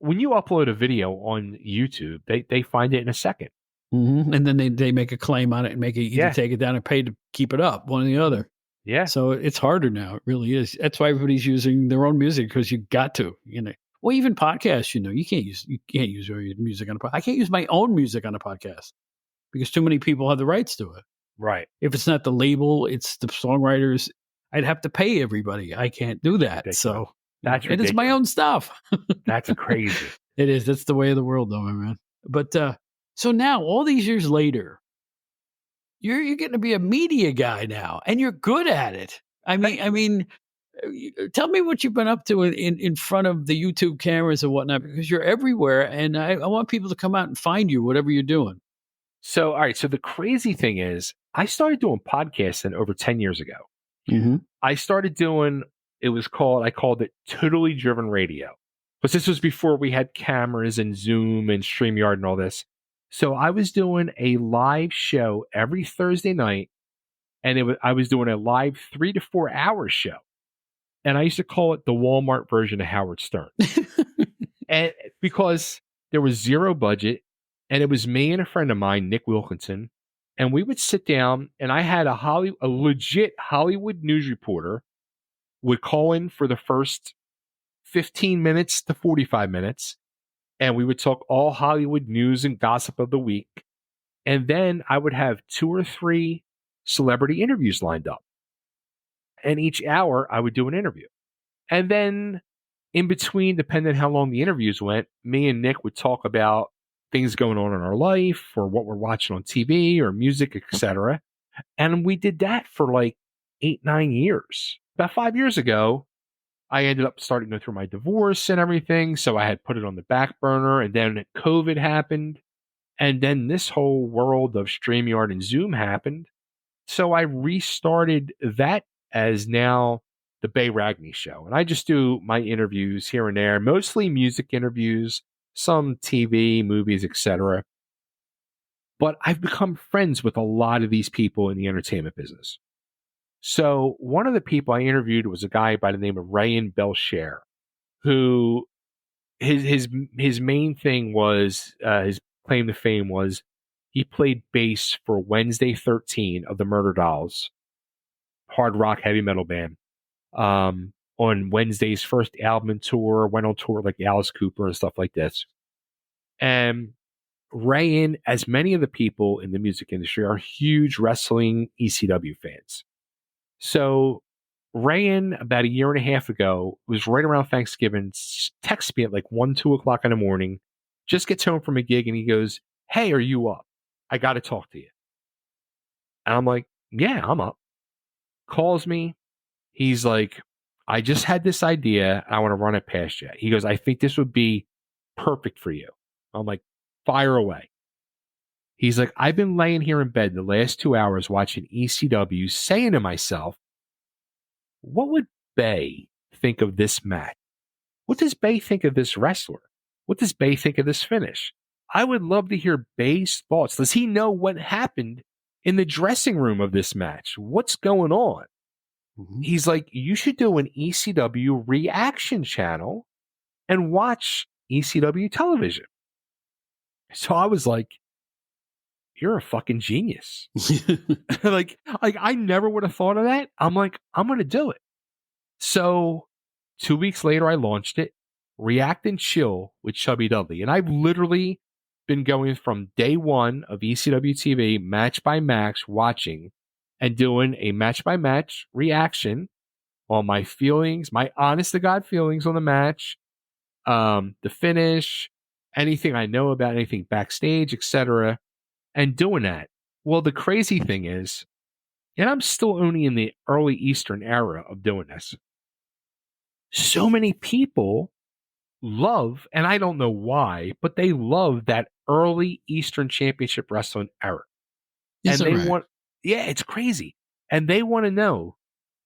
When you upload a video on YouTube, they find it in a second.
Mm-hmm. And then they make a claim on it and make it either take it down or pay to keep it up, one or the other.
Yeah.
So it's harder now. It really is. That's why everybody's using their own music, because you got to, Well, even podcasts, you can't use your music on a podcast. I can't use my own music on a podcast because too many people have the rights to it.
Right.
If it's not the label, it's the songwriters. I'd have to pay everybody. I can't do that.
Ridiculous.
So
it
is my own stuff.
That's crazy.
It is. That's the way of the world, though, my man. But so now, all these years later, you're getting to be a media guy now, and you're good at it. I mean. Tell me what you've been up to in front of the YouTube cameras and whatnot, because you're everywhere, and I want people to come out and find you, whatever you're doing.
So, all right. So the crazy thing is, I started doing podcasting over 10 years ago.
Mm-hmm.
I started doing, I called it Totally Driven Radio. But this was before we had cameras and Zoom and StreamYard and all this. So I was doing a live show every Thursday night, and I was doing a live 3 to 4 hour show. And I used to call it the Walmart version of Howard Stern. And because there was zero budget, and it was me and a friend of mine, Nick Wilkinson, and we would sit down, and I had a legit Hollywood news reporter would call in for the first 15 minutes to 45 minutes, and we would talk all Hollywood news and gossip of the week. And then I would have 2 or 3 celebrity interviews lined up. And each hour I would do an interview. And then in between, depending on how long the interviews went, me and Nick would talk about things going on in our life or what we're watching on TV or music, etc. And we did that for like 8-9 years. About 5 years ago, I ended up starting to go through my divorce and everything. So I had put it on the back burner, and then COVID happened. And then this whole world of StreamYard and Zoom happened. So I restarted that as now the Bay Ragni show. And I just do my interviews here and there, mostly music interviews, some TV, movies, etc. But I've become friends with a lot of these people in the entertainment business. So one of the people I interviewed was a guy by the name of Ryan Belcher, who his main thing was, his claim to fame was he played bass for Wednesday 13 of the Murder Dolls, hard rock heavy metal band, on Wednesday's first album and tour, went on tour like Alice Cooper and stuff like this. And Ryan, as many of the people in the music industry, are huge wrestling ECW fans. So Rayan, about a year and a half ago, was right around Thanksgiving, texts me at like 1, 2 o'clock in the morning, just gets home from a gig, and he goes, "Hey, are you up? I got to talk to you." And I'm like, "Yeah, I'm up." Calls me. He's like, "I just had this idea. I want to run it past you." He goes, "I think this would be perfect for you." I'm like, "Fire away." He's like, "I've been laying here in bed the last 2 hours watching ECW, saying to myself, what would Bay think of this match? What does Bay think of this wrestler? What does Bay think of this finish? I would love to hear Bay's thoughts. Does he know what happened in the dressing room of this match? What's going on?"
Mhm.
He's like, "You should do an ECW reaction channel and watch ECW television." So I was like, "You're a fucking genius." like I never would have thought of that. I'm like, I'm going to do it. So 2 weeks later, I launched it, React and Chill with Chubby Dudley. And I've literally been going from day one of ECW TV, match by match, watching and doing a match by match reaction on my feelings, my honest to God feelings on the match, the finish, anything I know about anything backstage, etc., and doing that. Well, the crazy thing is, and I'm still only in the early Eastern era of doing this, so many people love, and I don't know why, but they love that early Eastern Championship Wrestling era.
Is
And
that
they
right?
want, yeah, it's crazy. And they want to know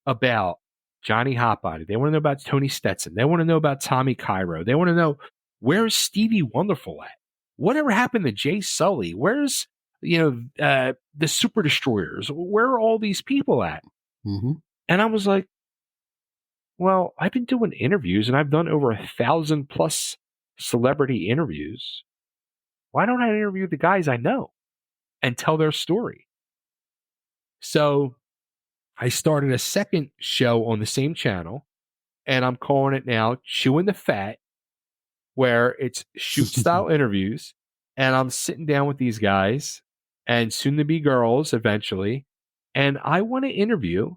about Johnny Hotbody. They want to know about Tony Stetson. They want to know about Tommy Cairo. They want to know, where's Stevie Wonderful at? Whatever happened to Jay Sully? Where's, the Super Destroyers? Where are all these people at?
Mm-hmm.
And I was like, well, I've been doing interviews and I've done over 1,000 plus celebrity interviews. Why don't I interview the guys I know and tell their story? So I started a second show on the same channel, and I'm calling it now Chewing the Fat, where it's shoot style interviews. And I'm sitting down with these guys and soon to be girls eventually. And I want to interview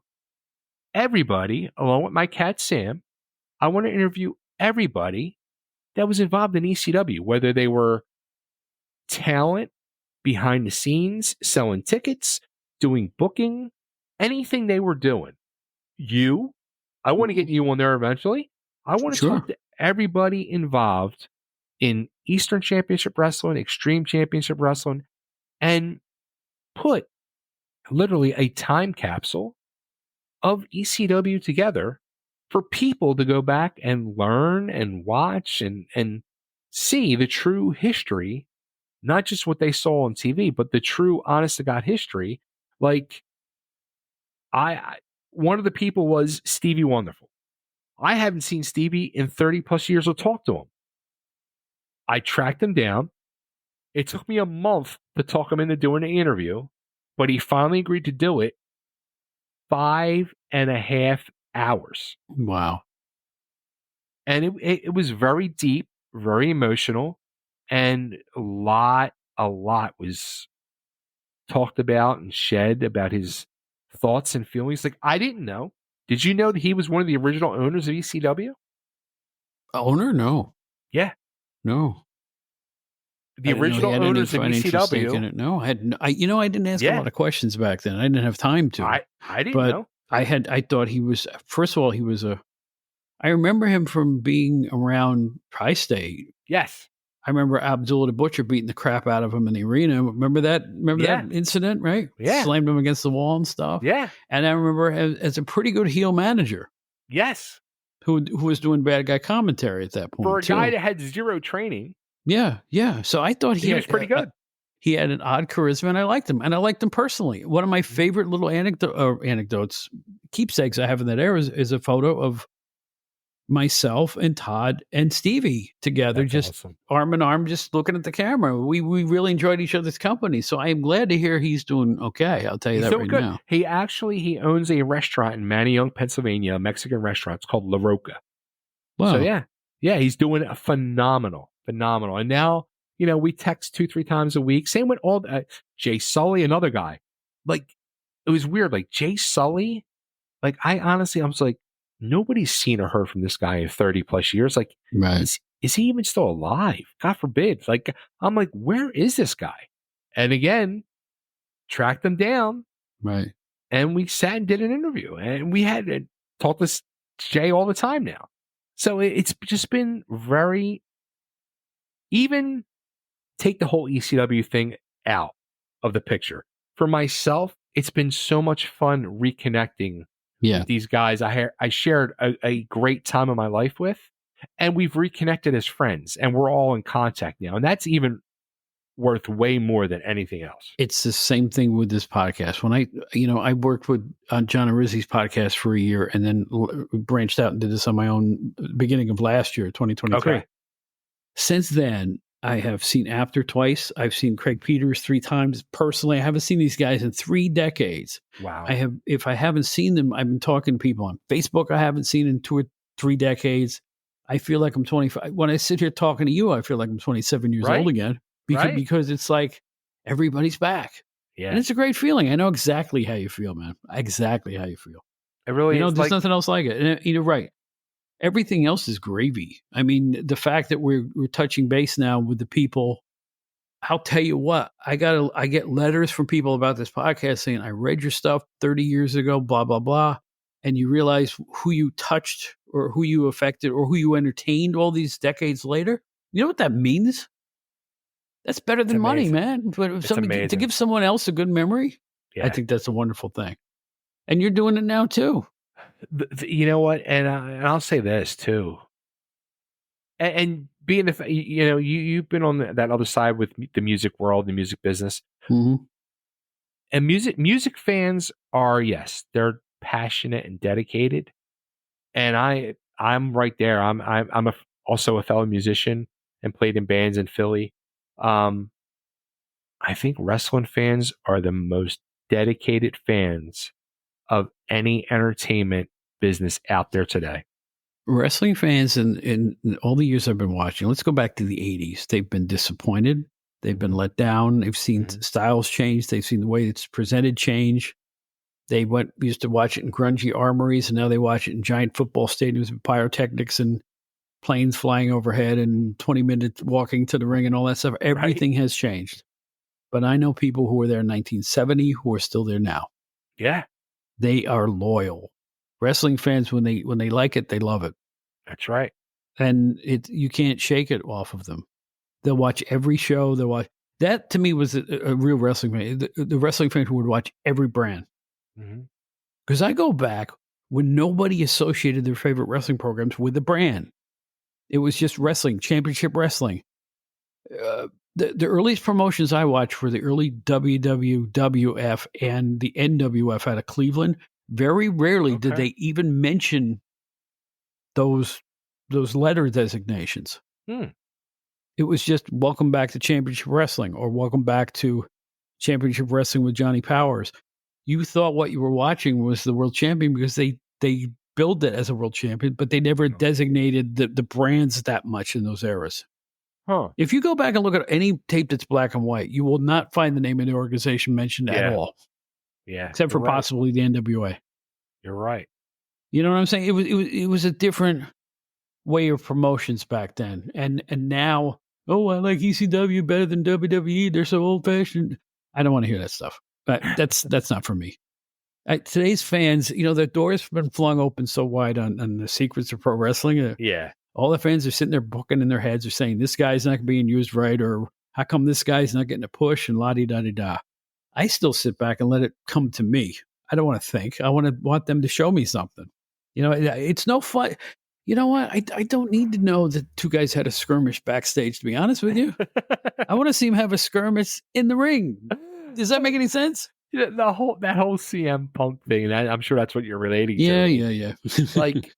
everybody along with my cat Sam. I want to interview everybody that was involved in ECW, whether they were talent behind the scenes, selling tickets, doing booking, anything they were doing. I want to get you on there eventually. I want to
Sure.
talk to everybody involved in Eastern Championship Wrestling, Extreme Championship Wrestling, and put literally a time capsule of ECW together for people to go back and learn and watch and see the true history, not just what they saw on TV, but the true honest to God history. Like one of the people was Stevie Wonderful. I haven't seen Stevie in 30 plus years or talked to him. I tracked him down. It took me a month to talk him into doing the interview, but he finally agreed to do it. 5.5 hours.
Wow.
And it was very deep, very emotional, and a lot was talked about and shed about his thoughts and feelings. Like, I didn't know. Did you know that he was one of the original owners of ECW?
Owner? No.
Yeah.
No.
The
I didn't know
original
he had any
owners of
financial stake in
ECW.
it. No, I didn't ask a
Yeah.
lot of questions back then. I didn't have time to.
I didn't
but
know.
I thought he was, first of all, I remember him from being around Tri-State.
Yes.
I remember Abdullah the Butcher beating the crap out of him in the arena. Remember that?
Yeah.
That incident, right?
Yeah.
Slammed him against the wall and stuff.
Yeah.
And I remember as a pretty good heel manager
Yes.
who was doing bad guy commentary at that point.
For a
too.
guy that had zero training,
Yeah. So I thought
he was pretty good.
He had an odd charisma, and I liked him. And I liked him personally. One of my favorite little anecdotes, keepsakes I have in that era is a photo of myself and Todd and Stevie together,
That's
just
awesome.
arm in arm, just looking at the camera. We really enjoyed each other's company. So I am glad to hear he's doing okay. I'll tell you
He's
that
doing
right
good.
now.
He owns a restaurant in Manayunk, Pennsylvania, a Mexican restaurant. It's called La Roca.
Wow.
So yeah, he's doing a phenomenal. And now, we text 2-3 times a week. Same with Jay Sully, another guy. Like, it was weird. Like, Jay Sully, like, I honestly, I was like, nobody's seen or heard from this guy in 30 plus years. Like,
Right.
is he even still alive? God forbid. Like, I'm like, where is this guy? And again, tracked him down,
Right.
and we sat and did an interview, and we had talked to Jay all the time now. So it's just been very, even take the whole ECW thing out of the picture. For myself, it's been so much fun reconnecting
Yeah.
with these guys I shared a great time of my life with, and we've reconnected as friends, and we're all in contact now. And that's even worth way more than anything else.
It's the same thing with this podcast. When I worked with on John Arizzi's podcast for a year and then branched out and did this on my own beginning of last year, 2023.
Okay.
Since then, I have seen After twice. I've seen Craig Peters 3 times personally. I haven't seen these guys in 3 decades.
Wow.
If I haven't seen them, I've been talking to people on Facebook I haven't seen in 2 or 3 decades. I feel like I'm 25. When I sit here talking to you, I feel like I'm 27 years
Right.
old again because it's like everybody's back.
Yeah.
And it's a great feeling. I know exactly how you feel, man. Exactly how you feel.
It really is.
There's nothing else like it. And you're right. Everything else is gravy. I mean, the fact that we're touching base now with the people, I'll tell you what, I get letters from people about this podcast saying, I read your stuff 30 years ago, blah, blah, blah. And you realize who you touched or who you affected or who you entertained all these decades later. You know what that means? That's better than money, man. But if to give someone else a good memory, I think that's a wonderful thing. And you're doing it now too.
You know what? And I'll say this too. And being you've been on that other side with the music world, the music business, and music fans are, yes, they're passionate and dedicated. And I'm right there. I'm also a fellow musician and played in bands in Philly. I think wrestling fans are the most dedicated fans of any entertainment business out there today.
Wrestling fans in all the years I've been watching, let's go back to the 80s. They've been disappointed. They've been let down. They've seen styles change. They've seen the way it's presented change. They used to watch it in grungy armories, and now they watch it in giant football stadiums with pyrotechnics and planes flying overhead and 20 minutes walking to the ring and all that stuff. Everything has changed. But I know people who were there in 1970 who are still there now.
Yeah.
They are loyal. Wrestling fans, when they like it, they love it.
That's right.
And you can't shake it off of them. They'll watch every show. That to me was a real wrestling fan. The wrestling fan who would watch every brand. Because I go back when nobody associated their favorite wrestling programs with the brand. It was just wrestling, championship wrestling. The earliest promotions I watched were the early WWF and the NWF out of Cleveland. Very rarely did they even mention those letter designations. It was just welcome back to Championship Wrestling or welcome back to Championship Wrestling with Johnny Powers. You thought what you were watching was the world champion because they billed it as a world champion, but they never designated the brands that much in those eras. If you go back and look at any tape that's black and white, you will not find the name of the organization mentioned at all.
Yeah.
Except for possibly the NWA.
You're right.
You know what I'm saying? It was a different way of promotions back then. And now, I like ECW better than WWE. They're so old fashioned. I don't want to hear that stuff. But that's not for me. Today's fans, the doors have been flung open so wide on the secrets of pro wrestling. All the fans are sitting there booking in their heads, are saying this guy's not being used right, or how come this guy's not getting a push, and la-di-da-di-da. I still sit back and let it come to me. I don't want to think. I want them to show me something. It's no fun. You know what? I don't need to know that 2 guys had a skirmish backstage, to be honest with you. I want to see them have a skirmish in the ring. Does that make any sense?
That whole CM Punk thing, and I'm sure that's what you're relating to.
Yeah.
Like,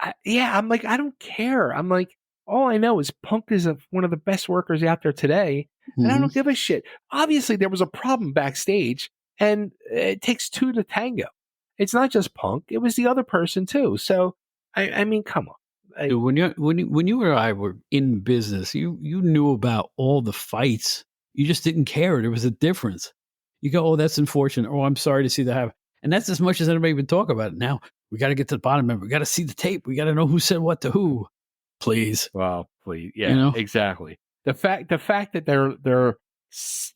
I'm like, I don't care. I'm like, all I know is Punk is one of the best workers out there today, and I don't give a shit. Obviously, there was a problem backstage, and it takes 2 to tango. It's not just Punk; it was the other person too. So, I mean, come on.
Dude, when you or I were in business, you knew about all the fights. You just didn't care. There was a difference. You go, oh, that's unfortunate. Oh, I'm sorry to see that happen. And that's as much as anybody would talk about it. Now, we got to get to the bottom of it. We got to see the tape. We got to know who said what to who. Please.
Well, please. Yeah, exactly. The fact that they're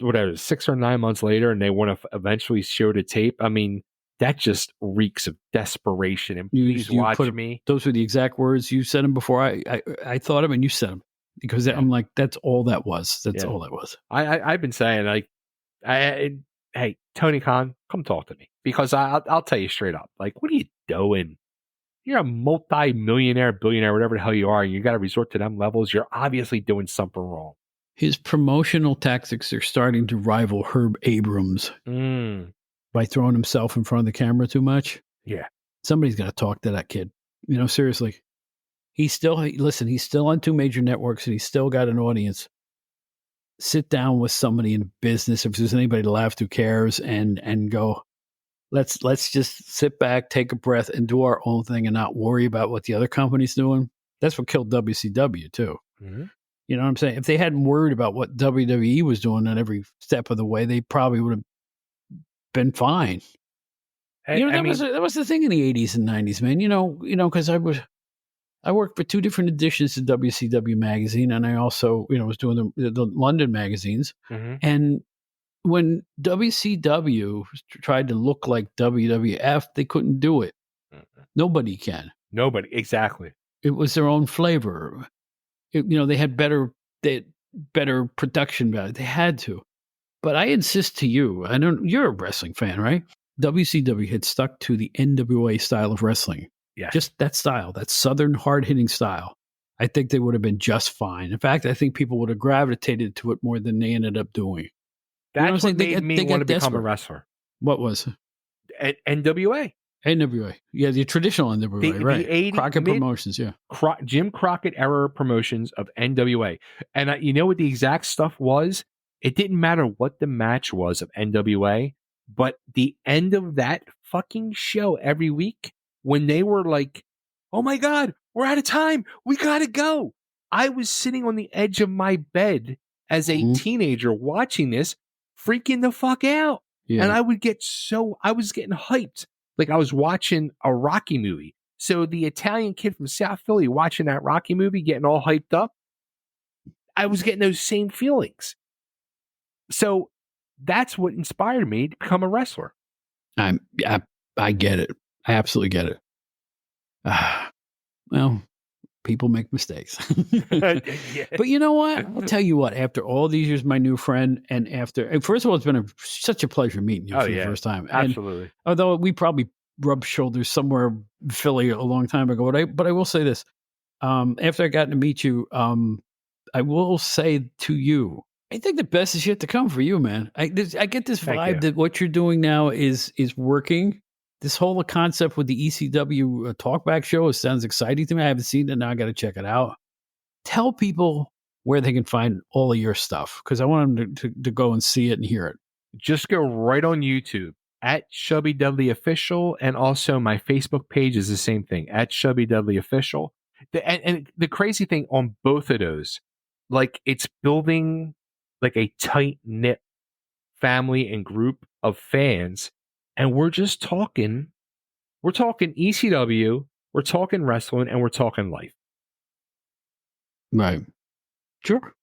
whatever 6 or 9 months later and they want to eventually show the tape. I mean, that just reeks of desperation. And please watch me.
Those were the exact words you said them before. I thought them and you said them because I'm like, that's all that was. That's all that was.
I've been saying like, hey, Tony Khan, come talk to me because I'll tell you straight up. Like, what are you doing? You're a multi-millionaire, billionaire, whatever the hell you are, and you got to resort to them levels. You're obviously doing something wrong.
His promotional tactics are starting to rival Herb Abrams by throwing himself in front of the camera too much.
Yeah.
Somebody's got to talk to that kid. Seriously. He's still on 2 major networks and he's still got an audience. Sit down with somebody in business, if there's anybody left who cares, and go, let's just sit back, take a breath, and do our own thing and not worry about what the other company's doing. That's what killed WCW too.
Mm-hmm.
You know what I'm saying? If they hadn't worried about what WWE was doing at every step of the way, they probably would have been fine. That was the thing in the 80s and 90s, man. Because I worked for 2 different editions of WCW magazine, and I also, was doing the London magazines.
Mm-hmm.
And when WCW tried to look like WWF, they couldn't do it.
Mm-hmm.
Nobody can.
Nobody, exactly.
It was their own flavor. They had better production value. They had to. But I insist to you, you're a wrestling fan, right? WCW had stuck to the NWA style of wrestling.
Yeah.
Just that style, that Southern hard-hitting style. I think they would have been just fine. In fact, I think people would have gravitated to it more than they ended up doing.
That's what made me want to become a wrestler.
What was
it? NWA.
NWA. Yeah, the traditional NWA, right.
The
Crockett Promotions, yeah.
Jim Crockett era promotions of NWA. And you know what the exact stuff was? It didn't matter what the match was of NWA, but the end of that fucking show every week, when they were like, oh my God, we're out of time. We got to go. I was sitting on the edge of my bed as a teenager watching this, freaking the fuck out. Yeah. And I was getting hyped. Like I was watching a Rocky movie. So the Italian kid from South Philly watching that Rocky movie, getting all hyped up, I was getting those same feelings. So that's what inspired me to become a wrestler.
I get it. I absolutely get it. Well, people make mistakes. But you know what? I'll tell you what, after all these years, my new friend, and first of all, it's been such a pleasure meeting you for the first time.
Absolutely.
And although we probably rubbed shoulders somewhere in Philly a long time ago, but I will say this. After I got to meet you, I will say to you, I think the best is yet to come for you, man. I get this vibe that what you're doing now is working. This whole concept with the ECW talkback show sounds exciting to me. I haven't seen it. Now I got to check it out. Tell people where they can find all of your stuff because I want them to go and see it and hear it.
Just go right on YouTube at Chubby Dudley Official. And also my Facebook page is the same thing at Chubby Dudley Official. And the crazy thing on both of those, like it's building like a tight knit family and group of fans. And we're just talking, ECW, we're talking wrestling, and we're talking life.
Right. Sure.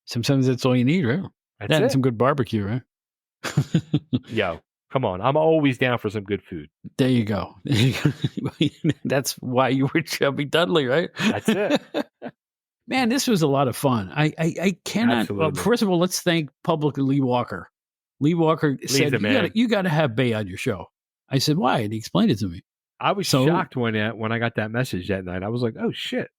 Sometimes that's all you need, right?
That's it.
And some good barbecue, right?
Yo, come on. I'm always down for some good food.
There you go. That's why you were Chubby Dudley, right?
That's it.
Man, this was a lot of fun. I cannot. Well, first of all, let's thank publicly Lee Walker. Lee Walker said, you got to have Bay on your show. I said, why? And he explained it to me.
I was shocked when I got that message that night. I was like, oh, shit.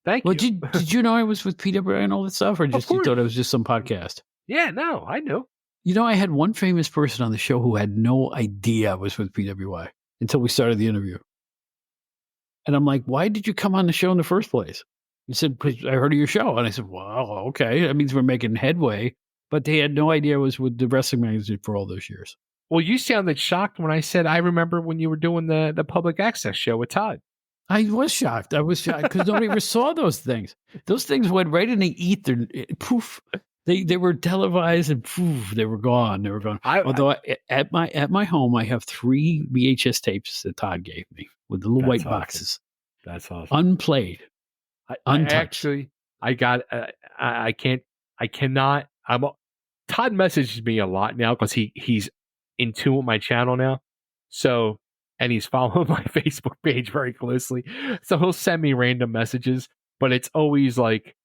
Thank you.
Did you know I was with PWI and all that stuff? Or just you thought it was just some podcast?
Yeah, no, I knew.
You know, I had one famous person on the show who had no idea I was with PWI until we started the interview. And I'm like, why did you come on the show in the first place? He said, because I heard of your show. And I said, wow, okay. That means we're making headway. But they had no idea I was with the wrestling magazine for all those years.
Well, you sounded shocked when I said, I remember when you were doing the public access show with Todd.
I was shocked because nobody ever saw those things. Those things went right in the ether. Poof. They were televised and poof, they were gone. They were gone. Although at my home, I have 3 VHS tapes that Todd gave me with the little white
awesome.
boxes.
That's awesome.
Unplayed. Untouched.
I cannot. Todd messages me a lot now because he's in tune with my channel now. So, and he's following my Facebook page very closely. So he'll send me random messages, but it's always like,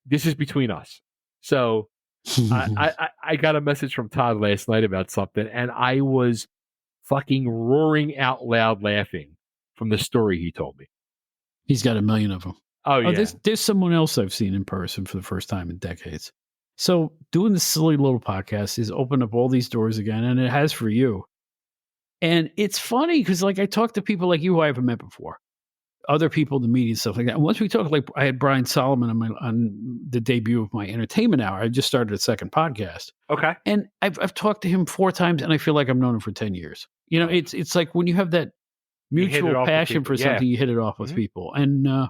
this is between us. So I got a message from Todd last night about something, and I was fucking roaring out loud laughing from the story he told me.
He's got a million of them.
Oh yeah.
There's someone else I've seen in person for the first time in decades. So doing this silly little podcast has opened up all these doors again, and it has for you. And it's funny because, like, I talk to people like you who I haven't met before, other people in the media, stuff like that. And once we talk, like, I had Brian Solomon on the debut of my Entertainment Hour. I just started a second podcast.
Okay.
And I've talked to him 4 times, and I feel like I've known him for 10 years. You know, it's like when you have that mutual passion for something, you hit it off with people. And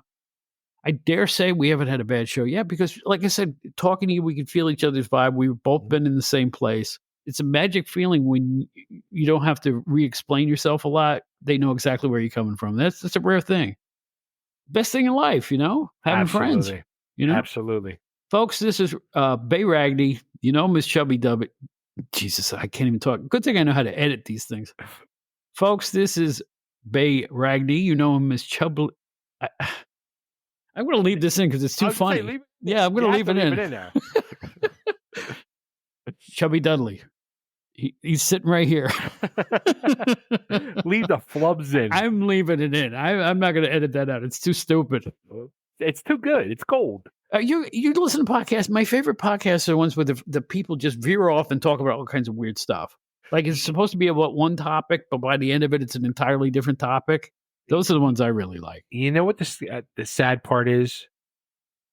I dare say we haven't had a bad show yet because, like I said, talking to you, we could feel each other's vibe. We've both been in the same place. It's a magic feeling when you don't have to re-explain yourself a lot. They know exactly where you're coming from. That's a rare thing. Best thing in life, you know, having friends. You know,
absolutely,
folks. This is Bay Ragni. You know, Miss Chubby Dudley. Jesus, I can't even talk. Good thing I know how to edit these things, folks. This is Bay Ragni. You know him, Miss Chubby. I'm going to leave this in because it's too funny. I'm going to leave it in
there.
Chubby Dudley. He's sitting right here.
Leave the flubs in.
I'm leaving it in. I'm not going to edit that out. It's too stupid.
It's too good. It's gold.
You listen to podcasts. My favorite podcasts are ones where the people just veer off and talk about all kinds of weird stuff. Like it's supposed to be about one topic, but by the end of it, it's an entirely different topic. Those are the ones I really like.
You know what the sad part is?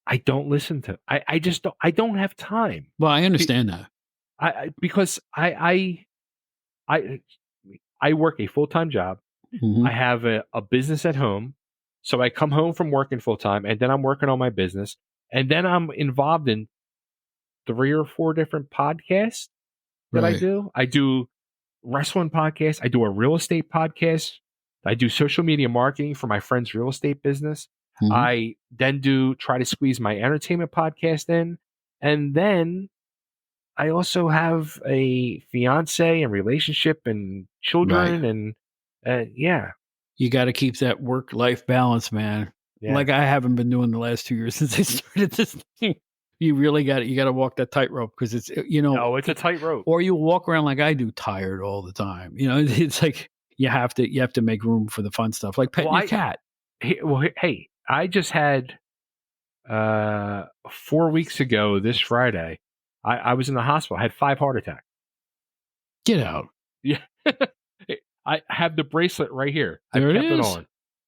I don't listen to. I just don't. I don't have time.
Well, I understand that.
Because I work a full-time job.
Mm-hmm.
I have a business at home. So I come home from working full-time and then I'm working on my business. And then I'm involved in 3 or 4 different podcasts that I do. I do wrestling podcasts. I do a real estate podcast. I do social media marketing for my friend's real estate business. Mm-hmm. I then try to squeeze my entertainment podcast in. And then I also have a fiance and relationship and children and
You got to keep that work-life balance, man. Yeah. Like I haven't been doing the last 2 years since I started this thing. You really got it. You got to walk that tightrope because it's, you know.
No, it's a tightrope.
Or you walk around like I do, tired all the time. You know, it's like you have to make room for the fun stuff, like petting your cat.
Hey, I just had 4 weeks ago this Friday. I was in the hospital. I had 5 heart attacks.
Get out.
Yeah. I have the bracelet right here.
There
I kept
it is.
On.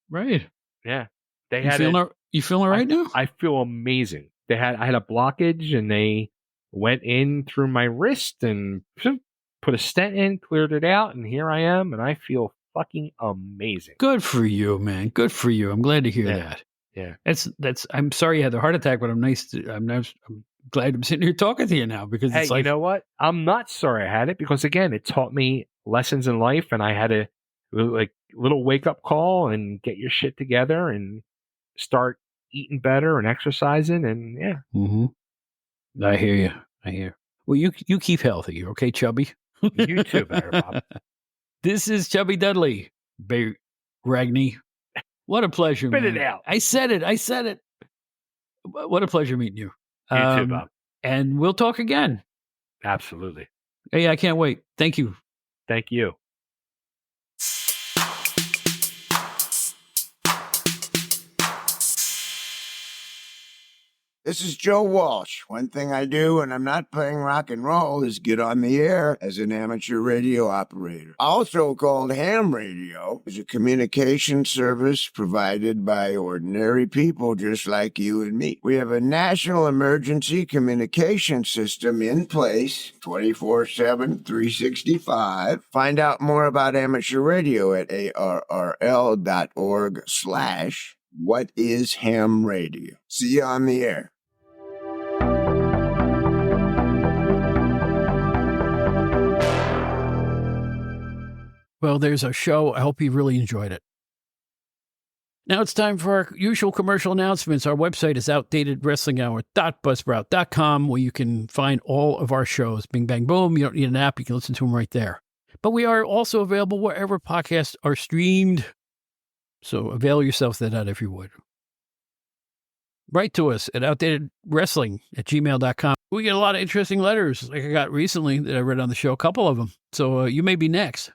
Right.
Yeah.
You feeling all right now?
I feel amazing. I had a blockage and they went in through my wrist and put a stent in, cleared it out, and here I am, and I feel fucking amazing.
Good for you, man. Good for you. I'm glad to hear that.
Yeah.
That's I'm sorry you had the heart attack, but I'm glad I'm sitting here talking to you now because it's like,
you know what? I'm not sorry I had it because again, it taught me lessons in life, and I had a little wake up call and get your shit together and start eating better and exercising and
Mm-hmm. I hear you. Well, you keep healthy, okay, Chubby?
You too, better, Bob.
This is Chubby Dudley, Bay Ragni. What a pleasure,
Spit
man.
it out.
I said it. What a pleasure meeting you.
You too, Bob.
And we'll talk again.
Absolutely.
Hey, I can't wait. Thank you.
Thank you.
This is Joe Walsh. One thing I do when I'm not playing rock and roll is get on the air as an amateur radio operator. Also called ham radio, is a communication service provided by ordinary people just like you and me. We have a national emergency communication system in place 24/7, 365. Find out more about amateur radio at arrl.org/whatishamradio. See you on the air.
Well, there's our show. I hope you really enjoyed it. Now it's time for our usual commercial announcements. Our website is outdatedwrestlinghour.buzzsprout.com, where you can find all of our shows. Bing, bang, boom. You don't need an app. You can listen to them right there. But we are also available wherever podcasts are streamed. So avail yourself of that if you would. Write to us at outdatedwrestling@gmail.com. We get a lot of interesting letters like I got recently that I read on the show, a couple of them. So you may be next.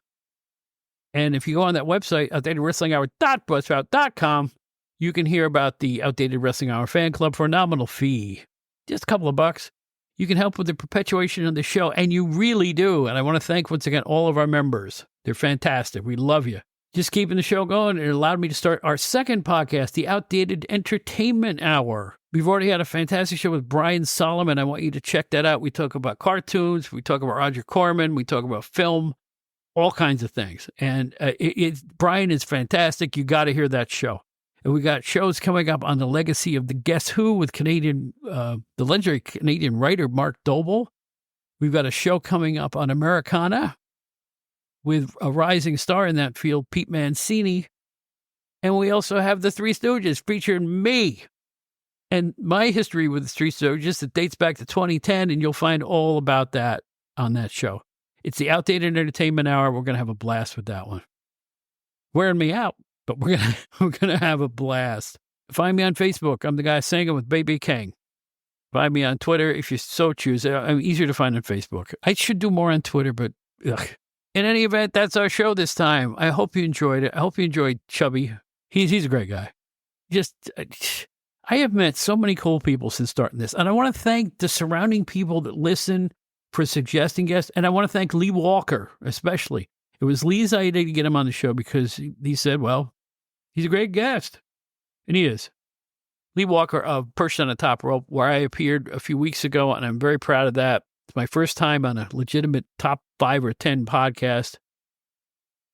And if you go on that website, outdatedwrestlinghour.buzzsprout.com, you can hear about the Outdated Wrestling Hour fan club for a nominal fee. Just a couple of bucks. You can help with the perpetuation of the show, and you really do. And I want to thank, once again, all of our members. They're fantastic. We love you. Just keeping the show going. It allowed me to start our second podcast, the Outdated Entertainment Hour. We've already had a fantastic show with Brian Solomon. I want you to check that out. We talk about cartoons. We talk about Roger Corman. We talk about film. All kinds of things. And Brian is fantastic. You got to hear that show. And we got shows coming up on the legacy of the Guess Who with the legendary Canadian writer Mark Doble. We've got a show coming up on Americana with a rising star in that field, Pete Mancini. And we also have the Three Stooges featuring me and my history with the Three Stooges that dates back to 2010. And you'll find all about that on that show. It's the Outdated Entertainment Hour. We're going to have a blast with that one. Wearing me out, but we're gonna have a blast. Find me on Facebook. I'm the guy singing with Baby King. Find me on Twitter if you so choose. I'm easier to find on Facebook. I should do more on Twitter, but ugh. In any event, that's our show this time. I hope you enjoyed it. I hope you enjoyed Chubby. He's a great guy. I have met so many cool people since starting this, and I want to thank the surrounding people that listen for suggesting guests. And I want to thank Lee Walker, especially. It was Lee's idea to get him on the show because he said, well, he's a great guest. And he is. Lee Walker of Perched on the Top Rope, where I appeared a few weeks ago, and I'm very proud of that. It's my first time on a legitimate top 5 or 10 podcast.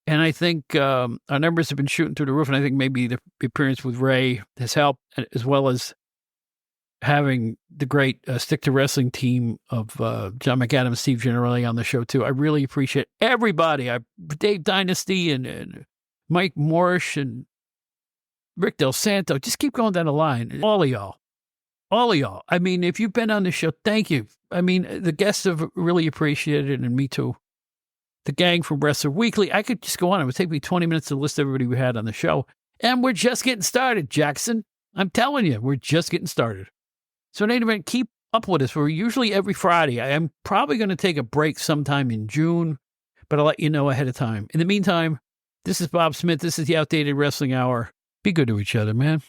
And I think our numbers have been shooting through the roof, and I think maybe the appearance with Ray has helped, as well as having the great Stick to Wrestling team of John McAdams, Steve Generelli on the show, too. I really appreciate everybody. Dave Dynasty and Mike Morrish and Rick Del Santo. Just keep going down the line. All of y'all. I mean, if you've been on the show, thank you. I mean, the guests have really appreciated it, and me too. The gang from Wrestler Weekly. I could just go on. It would take me 20 minutes to list everybody we had on the show. And we're just getting started, Jackson. I'm telling you, we're just getting started. So in any event, keep up with us. We're usually every Friday. I am probably going to take a break sometime in June, but I'll let you know ahead of time. In the meantime, this is Bob Smith. This is the Outdated Wrestling Hour. Be good to each other, man.